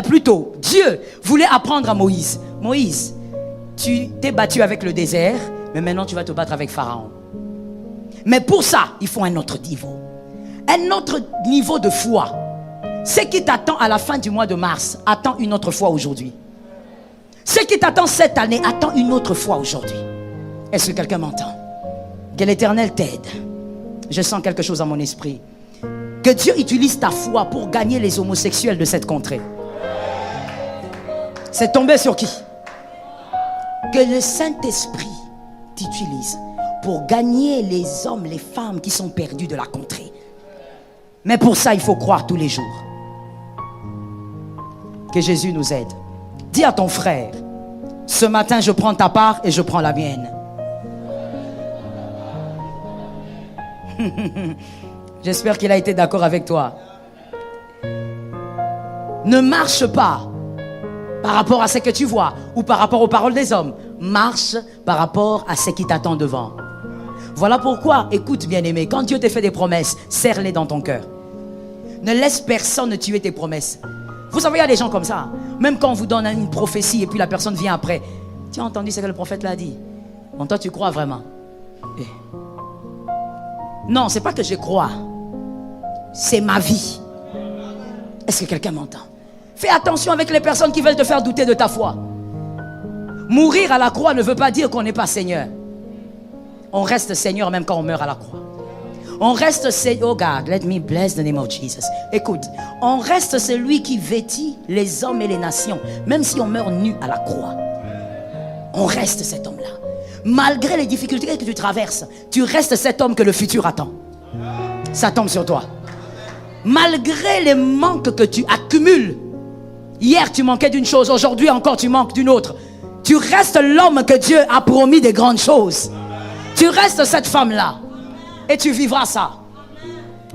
plutôt, Dieu voulait apprendre à Moïse. Moïse, tu t'es battu avec le désert, mais maintenant tu vas te battre avec Pharaon. Mais pour ça, il faut un autre niveau. Un autre niveau de foi. Ce qui t'attend à la fin du mois de mars, attend une autre fois aujourd'hui. Ce qui t'attend cette année, attend une autre fois aujourd'hui. Est-ce que quelqu'un m'entend? Que l'Éternel t'aide. Je sens quelque chose dans mon esprit. Que Dieu utilise ta foi pour gagner les homosexuels de cette contrée. C'est tombé sur qui? Que le Saint-Esprit t'utilise pour gagner les hommes, les femmes qui sont perdus de la contrée. Mais pour ça, il faut croire tous les jours. Que Jésus nous aide. Dis à ton frère, ce matin, je prends ta part et je prends la mienne. J'espère qu'il a été d'accord avec toi. Ne marche pas par rapport à ce que tu vois ou par rapport aux paroles des hommes. Marche par rapport à ce qui t'attend devant. Voilà pourquoi, écoute bien-aimé, quand Dieu te fait des promesses, serre-les dans ton cœur. Ne laisse personne tuer tes promesses. Vous savez, il y a des gens comme ça. Même quand on vous donne une prophétie et puis la personne vient après. Tu as entendu ce que le prophète l'a dit? Bon, toi, tu crois vraiment? Non, c'est pas que je crois. C'est ma vie. Est-ce que quelqu'un m'entend? Fais attention avec les personnes qui veulent te faire douter de ta foi. Mourir à la croix ne veut pas dire qu'on n'est pas Seigneur. On reste Seigneur même quand on meurt à la croix. On reste Seigneur. Oh God, let me bless the name of Jesus. Écoute, on reste celui qui vêtit les hommes et les nations, même si on meurt nu à la croix. On reste cet homme-là. Malgré les difficultés que tu traverses, tu restes cet homme que le futur attend. Ça tombe sur toi. Malgré les manques que tu accumules, hier tu manquais d'une chose, aujourd'hui encore tu manques d'une autre. Tu restes l'homme que Dieu a promis des grandes choses. Tu restes cette femme-là. Et tu vivras ça.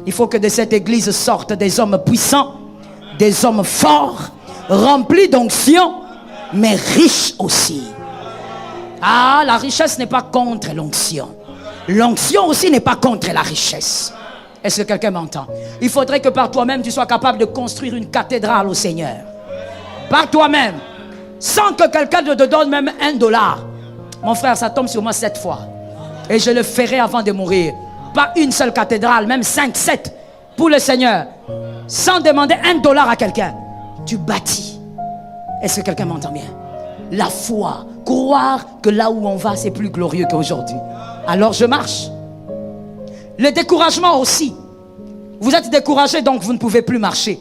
Il faut que de cette église sortent des hommes puissants, des hommes forts, remplis d'onction, mais riches aussi. Ah, la richesse n'est pas contre l'onction. L'onction aussi n'est pas contre la richesse. Est-ce que quelqu'un m'entend? Il faudrait que par toi-même, tu sois capable de construire une cathédrale au Seigneur. Par toi-même. Sans que quelqu'un ne te donne même $1. Mon frère, ça tombe sur moi 7 fois. Et je le ferai avant de mourir. Pas une seule cathédrale, même 5, 7 pour le Seigneur. Sans demander $1 à quelqu'un. Tu bâtis. Est-ce que quelqu'un m'entend bien? La foi. Croire que là où on va, c'est plus glorieux qu'aujourd'hui. Alors je marche. Le découragement aussi. Vous êtes découragé, donc vous ne pouvez plus marcher.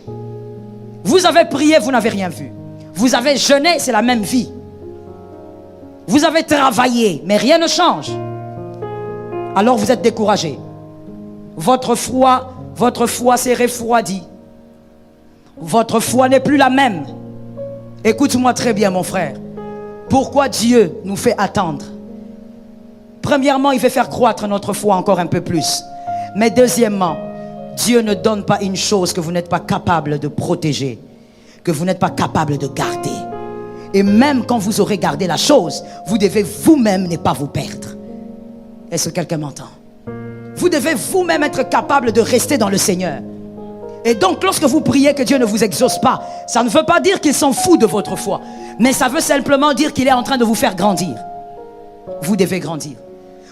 Vous avez prié, vous n'avez rien vu. Vous avez jeûné, c'est la même vie. Vous avez travaillé, mais rien ne change. Alors vous êtes découragé. Votre foi s'est refroidie. Votre foi n'est plus la même. Écoute-moi très bien, mon frère. Pourquoi Dieu nous fait attendre? Premièrement, il veut faire croître notre foi encore un peu plus. Mais deuxièmement, Dieu ne donne pas une chose que vous n'êtes pas capable de protéger, que vous n'êtes pas capable de garder. Et même quand vous aurez gardé la chose, vous devez vous-même ne pas vous perdre. Est-ce que quelqu'un m'entend? Vous devez vous-même être capable de rester dans le Seigneur. Et donc lorsque vous priez que Dieu ne vous exauce pas, ça ne veut pas dire qu'il s'en fout de votre foi, mais ça veut simplement dire qu'il est en train de vous faire grandir. Vous devez grandir.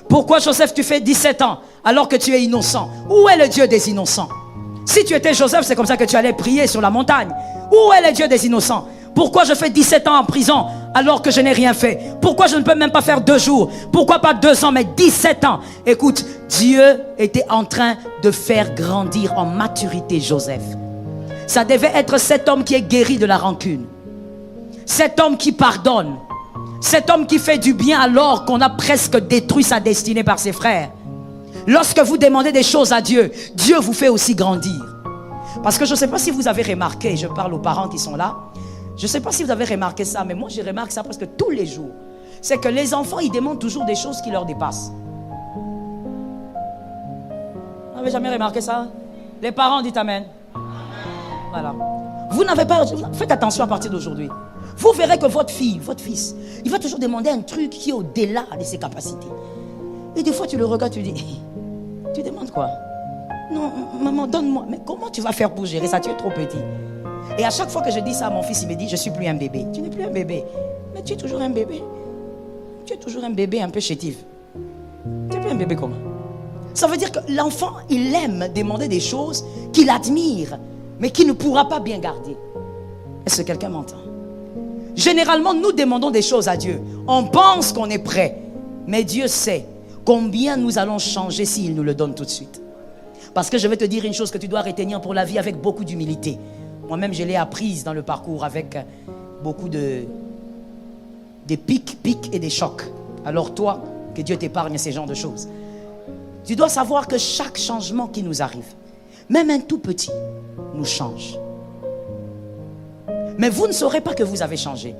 Pourquoi, Joseph, tu fais 17 ans alors que tu es innocent? Où est le Dieu des innocents? Si tu étais Joseph, c'est comme ça que tu allais prier sur la montagne. Où est le Dieu des innocents? Pourquoi je fais 17 ans en prison alors que je n'ai rien fait? Pourquoi je ne peux même pas faire 2 jours? Pourquoi pas 2 ans, mais 17 ans? Écoute, Dieu était en train de faire grandir en maturité Joseph. Ça devait être cet homme qui est guéri de la rancune. Cet homme qui pardonne. Cet homme qui fait du bien alors qu'on a presque détruit sa destinée par ses frères. Lorsque vous demandez des choses à Dieu, Dieu vous fait aussi grandir. Parce que je ne sais pas si vous avez remarqué, je parle aux parents qui sont là, je ne sais pas si vous avez remarqué ça, mais moi je remarque ça presque tous les jours. C'est que les enfants, ils demandent toujours des choses qui leur dépassent. Vous n'avez jamais remarqué ça? Les parents disent Amen. Voilà. Vous n'avez pas... Faites attention à partir d'aujourd'hui. Vous verrez que votre fille, votre fils, il va toujours demander un truc qui est au-delà de ses capacités. Et des fois, tu le regardes, tu dis, tu demandes quoi? Non, maman, donne-moi. Mais comment tu vas faire pour gérer ça? Tu es trop petit. Et à chaque fois que je dis ça à mon fils, il me dit, je ne suis plus un bébé. Tu n'es plus un bébé. Mais tu es toujours un bébé. Tu es toujours un bébé un peu chétif. Tu n'es plus un bébé comment? Ça veut dire que l'enfant, il aime demander des choses qu'il admire, mais qu'il ne pourra pas bien garder. Est-ce que quelqu'un m'entend? Généralement, nous demandons des choses à Dieu. On pense qu'on est prêt. Mais Dieu sait combien nous allons changer s'il nous le donne tout de suite. Parce que je vais te dire une chose que tu dois retenir pour la vie avec beaucoup d'humilité. Moi-même, je l'ai apprise dans le parcours avec beaucoup de pics et des chocs. Alors toi, que Dieu t'épargne ces genres de choses. Tu dois savoir que chaque changement qui nous arrive, même un tout petit, nous change. Mais vous ne saurez pas que vous avez changé.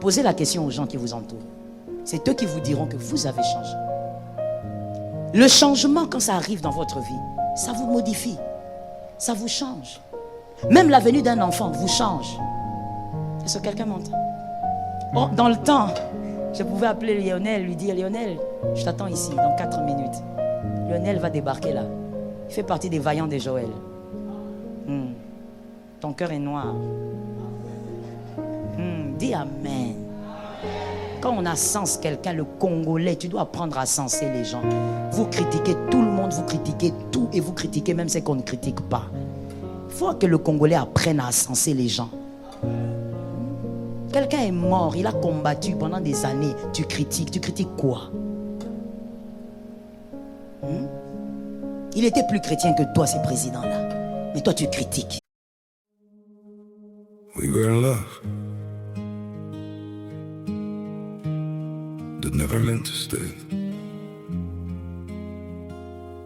Posez la question aux gens qui vous entourent. C'est eux qui vous diront que vous avez changé. Le changement, quand ça arrive dans votre vie, ça vous modifie. Ça vous change. Même la venue d'un enfant vous change. Est-ce que quelqu'un m'entend? Oh, dans le temps, je pouvais appeler Lionel, lui dire, Lionel, je t'attends ici dans 4 minutes. Lionel va débarquer là. Il fait partie des vaillants de Joël. Ton cœur est noir. Dis Amen. Quand on ascense quelqu'un, le Congolais, tu dois apprendre à ascenser les gens. Vous critiquez tout le monde, vous critiquez tout et vous critiquez même ceux qu'on ne critique pas. Il faut que le Congolais apprenne à ascenser les gens. Quelqu'un est mort, il a combattu pendant des années. Tu critiques quoi? Il était plus chrétien que toi, ces présidents-là. Mais toi, tu critiques. We were in love that never meant to stay.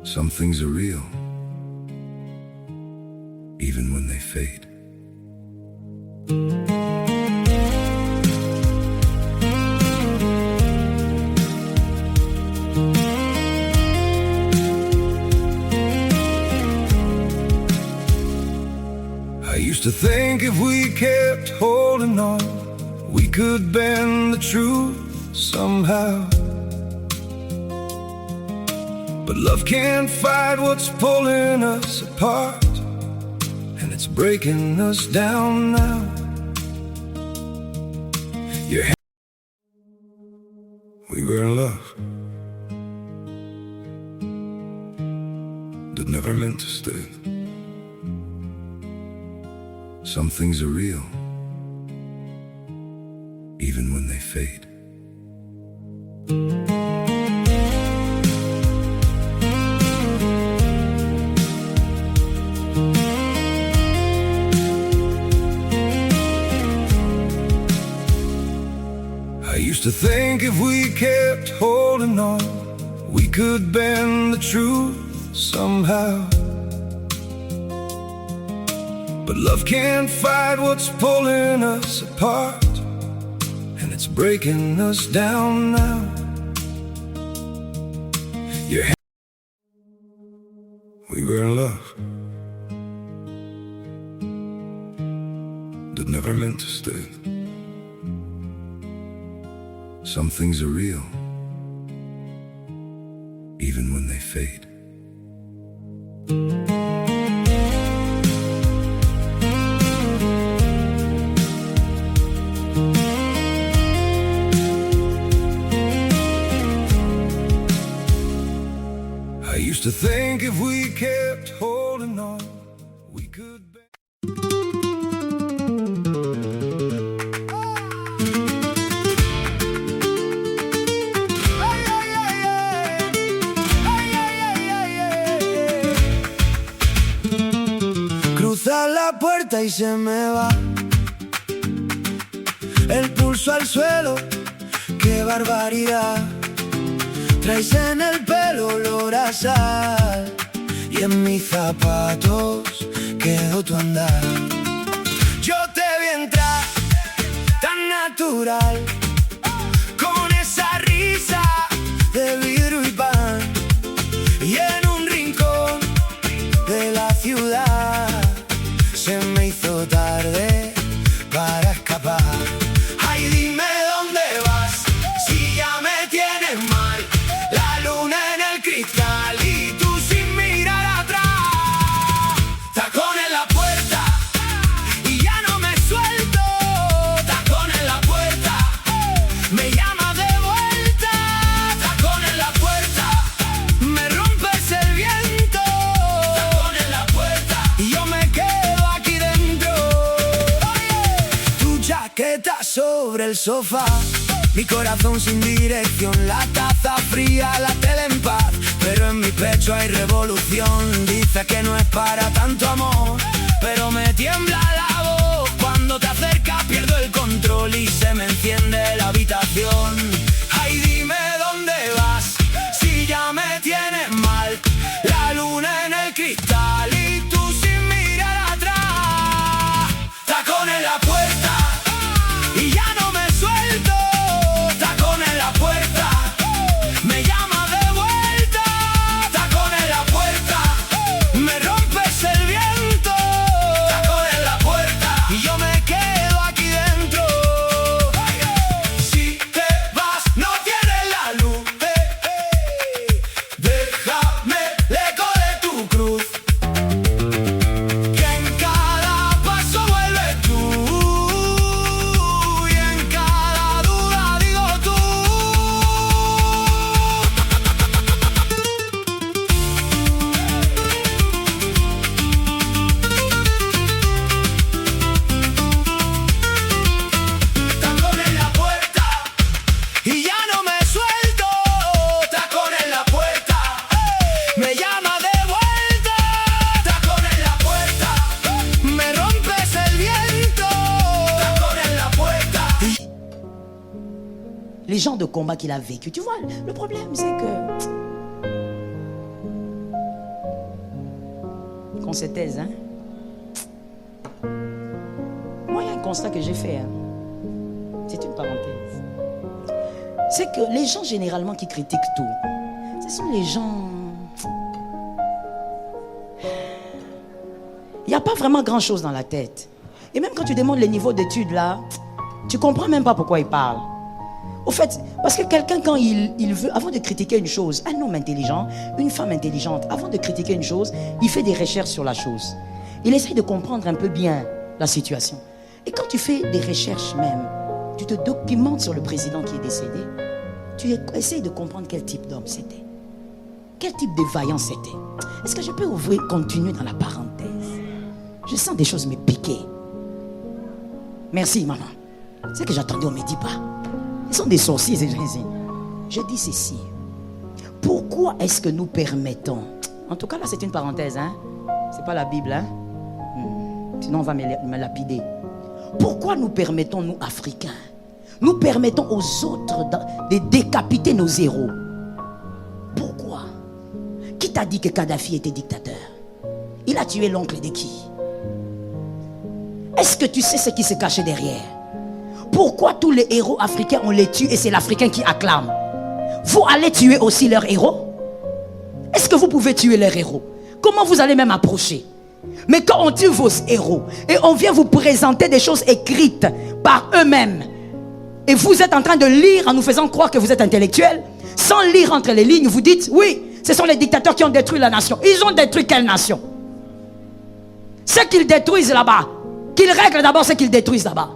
Some things are real, even when they fade. I used to think if we kept holding on, we could bend the truth somehow. But love can't fight what's pulling us apart, and it's breaking us down now. We were in love that never meant to stay. Some things are real, even when they fade. I used to think if we kept holding on, we could bend the truth somehow. But love can't fight what's pulling us apart, and it's breaking us down now. We were in love that never meant to stay. Some things are real, even when they fade. I used to think if we kept holding on, we could. Cruza la puerta y se me va el pulso al suelo, qué barbaridad. Traes en el pelo olor a sal y en mis zapatos quedó tu andar. Yo te vi entrar tan natural, con esa risa de vidrio y pan, y en un rincón de la ciudad se me hizo tarde para escapar. Ay, dime dónde vas, si ya me tienes mal. La luna en el cristal y tú sin mirar atrás. Tacón en la puerta y ya no me suelto. Tacón en la puerta, me llamas de vuelta. Tacón en la puerta, me rompes el viento. Tacón en la puerta y yo me quedo aquí dentro. Tu chaqueta sobre el sofá, mi corazón sin dirección, la taza fría, la tele en paz, pero en mi pecho hay revolución. Dice que no es para tanto amor, pero me tiembla la voz. Cuando te acercas pierdo el control y se me enciende la habitación. Ay, dime dónde vas, si ya me tienes mal. La luna en el cristal y tú sin mirar atrás. Tacón en la puerta y ya no me suelto. Tacón en la puerta, me llama de vuelta. Tacón en la puerta, me rompes el viento. Tacón en la puerta y yo me quedo aquí dentro. Si te vas no tienes la luz, déjame el eco de tu cruz, que en cada paso vuelves tú y en cada duda digo tú. Tacón en la puerta y ya no me suelto. Tacón en la puerta, me llama de vuelta. Tacón en la puerta, me rompes el viento. Tacón en la puerta. Les gens de combat qu'il a vécu. Tu vois, le problème c'est que qu'on se taise, hein. Moi, il y a un constat que j'ai fait, hein. C'est une parenthèse. C'est que les gens généralement qui critiquent tout, ce sont les gens... Il n'y a pas vraiment grand chose dans la tête. Et même quand tu demandes les niveaux d'études là, tu comprends même pas pourquoi ils parlent. Au fait, parce que quelqu'un, quand il veut, avant de critiquer une chose, un homme intelligent, une femme intelligente, avant de critiquer une chose, il fait des recherches sur la chose. Il essaye de comprendre un peu bien la situation. Et quand tu fais des recherches même, tu te documentes sur le président qui est décédé, tu essayes de comprendre quel type d'homme c'était. Quel type de vaillant c'était. Est-ce que je peux continuer dans la parenthèse? Je sens des choses me piquer. Merci, maman. C'est que j'attendais, on ne me dit pas. Ils sont des sorciers, ces gens-ci. Je dis ceci. Pourquoi est-ce que nous permettons... En tout cas, là, c'est une parenthèse, hein? C'est pas la Bible, hein? Sinon, on va me lapider. Pourquoi nous permettons, nous, Africains, nous permettons aux autres de décapiter nos héros? Pourquoi? Qui t'a dit que Kadhafi était dictateur? Il a tué l'oncle de qui? Est-ce que tu sais ce qui se cachait derrière? Pourquoi tous les héros africains, on les tue et c'est l'Africain qui acclame? Vous allez tuer aussi leurs héros? Est-ce que vous pouvez tuer leurs héros? Comment vous allez même approcher? Mais quand on tue vos héros et on vient vous présenter des choses écrites par eux-mêmes, et vous êtes en train de lire en nous faisant croire que vous êtes intellectuel, sans lire entre les lignes, vous dites, oui, ce sont les dictateurs qui ont détruit la nation. Ils ont détruit quelle nation? Ce qu'ils détruisent là-bas, qu'ils règlent d'abord ce qu'ils détruisent là-bas.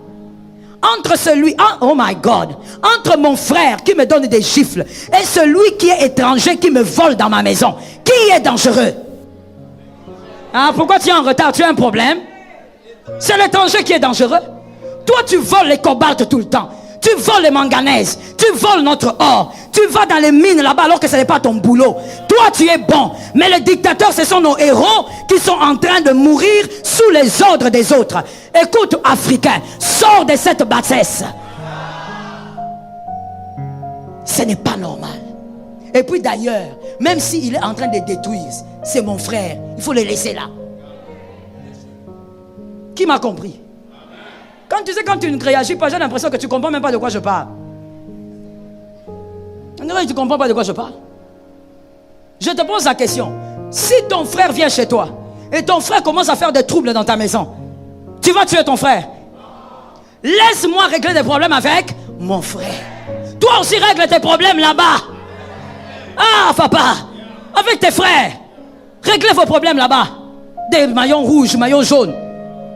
Entre celui, oh my God, entre mon frère qui me donne des gifles et celui qui est étranger qui me vole dans ma maison, qui est dangereux? Ah, pourquoi tu es en retard? Tu as un problème? C'est l'étranger qui est dangereux. Toi, tu voles les cobaltes tout le temps. Tu voles les manganèses. Tu voles notre or. Tu vas dans les mines là-bas alors que ce n'est pas ton boulot. Toi, tu es bon. Mais les dictateurs, ce sont nos héros qui sont en train de mourir sous les ordres des autres. Écoute, Africain, sors de cette bassesse. Ce n'est pas normal. Et puis d'ailleurs, même s'il est en train de détruire, c'est mon frère. Il faut le laisser là. Qui m'a compris? Quand tu sais, quand tu ne réagis pas, j'ai l'impression que tu ne comprends même pas de quoi je parle. On dirait que tu ne comprends pas de quoi je parle. Je te pose la question. Si ton frère vient chez toi et ton frère commence à faire des troubles dans ta maison, tu vas tuer ton frère? Laisse-moi régler des problèmes avec mon frère. Toi aussi règle tes problèmes là-bas. Ah, papa, avec tes frères, réglez vos problèmes là-bas. Des maillons rouges, maillons jaunes.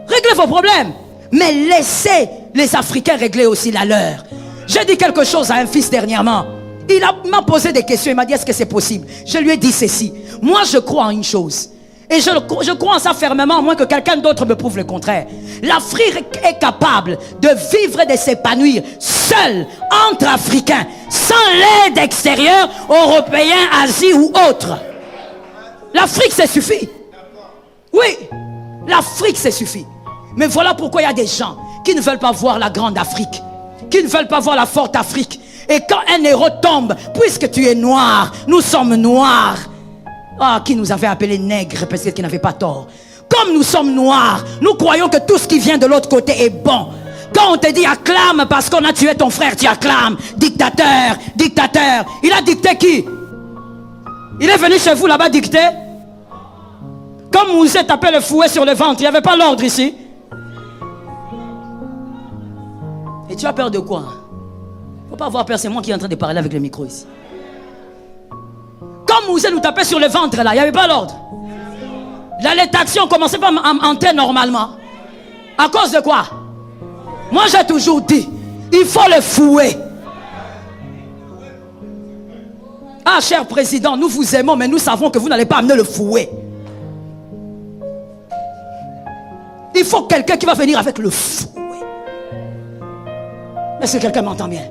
Réglez vos problèmes. Mais laissez les Africains régler aussi la leur. J'ai dit quelque chose à un fils dernièrement. Il m'a posé des questions. Il m'a dit, est-ce que c'est possible? Je lui ai dit ceci. Moi, je crois en une chose. Et je crois en ça fermement, à moins que quelqu'un d'autre me prouve le contraire. L'Afrique est capable de vivre et de s'épanouir seul, entre Africains, sans l'aide extérieure, Européens, Asie ou autre. L'Afrique, ça suffit. Oui, l'Afrique, ça suffit. Mais voilà pourquoi il y a des gens qui ne veulent pas voir la grande Afrique, qui ne veulent pas voir la forte Afrique. Et quand un héros tombe, puisque tu es noir, nous sommes noirs. Ah, qui nous avait appelés nègres, parce qu'ils n'avaient pas tort. Comme nous sommes noirs, nous croyons que tout ce qui vient de l'autre côté est bon. Quand on te dit acclame parce qu'on a tué ton frère, tu acclames. Dictateur, dictateur. Il a dicté qui? Il est venu chez vous là-bas dicter? Comme vous êtes tapé le fouet sur le ventre, il n'y avait pas l'ordre ici. Et tu as peur de quoi? Il ne faut pas avoir peur, c'est moi qui est en train de parler avec le micro ici. Comme Mouzé nous tapait sur le ventre là, il n'y avait pas l'ordre. La lactation commençait pas à entrer normalement. À cause de quoi? Moi j'ai toujours dit, il faut le fouet. Ah cher président, nous vous aimons, mais nous savons que vous n'allez pas amener le fouet. Il faut quelqu'un qui va venir avec le fouet. Est-ce que quelqu'un m'entend bien?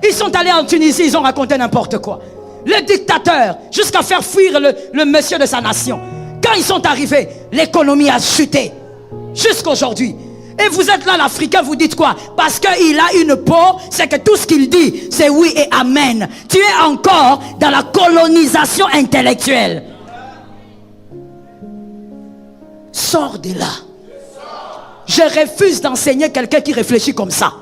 Ils sont allés en Tunisie, ils ont raconté n'importe quoi. Les dictateurs, jusqu'à faire fuir le monsieur de sa nation. Quand ils sont arrivés, l'économie a chuté. Jusqu'aujourd'hui. Et vous êtes là, l'Africain, vous dites quoi? Parce qu'il a une peau, c'est que tout ce qu'il dit, c'est oui et amen. Tu es encore dans la colonisation intellectuelle. Sors de là. Je refuse d'enseigner quelqu'un qui réfléchit comme ça.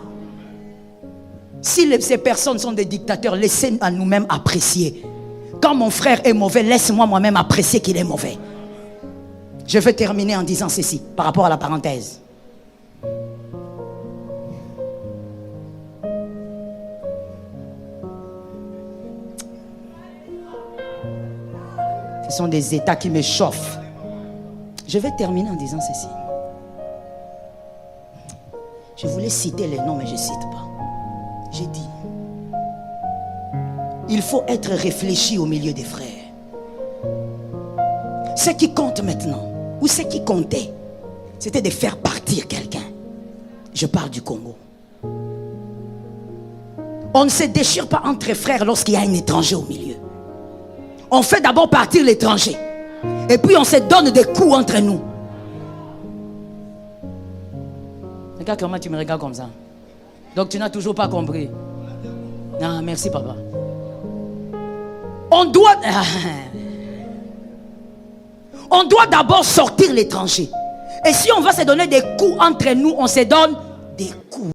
Si ces personnes sont des dictateurs, laissez à nous-mêmes apprécier. Quand mon frère est mauvais, laisse-moi moi-même apprécier qu'il est mauvais. Je vais terminer en disant ceci, par rapport à la parenthèse. Ce sont des états qui me chauffent. Je vais terminer en disant ceci. Je voulais citer les noms, mais je ne cite pas. J'ai dit, il faut être réfléchi au milieu des frères. Ce qui compte maintenant, ou ce qui comptait, c'était de faire partir quelqu'un. Je parle du Congo. On ne se déchire pas entre frères lorsqu'il y a un étranger au milieu. On fait d'abord partir l'étranger. Et puis on se donne des coups entre nous. Regarde comment tu me regardes comme ça. Donc tu n'as toujours pas compris. Non, merci papa. On doit d'abord sortir l'étranger. Et si on va se donner des coups entre nous, on se donne des coups.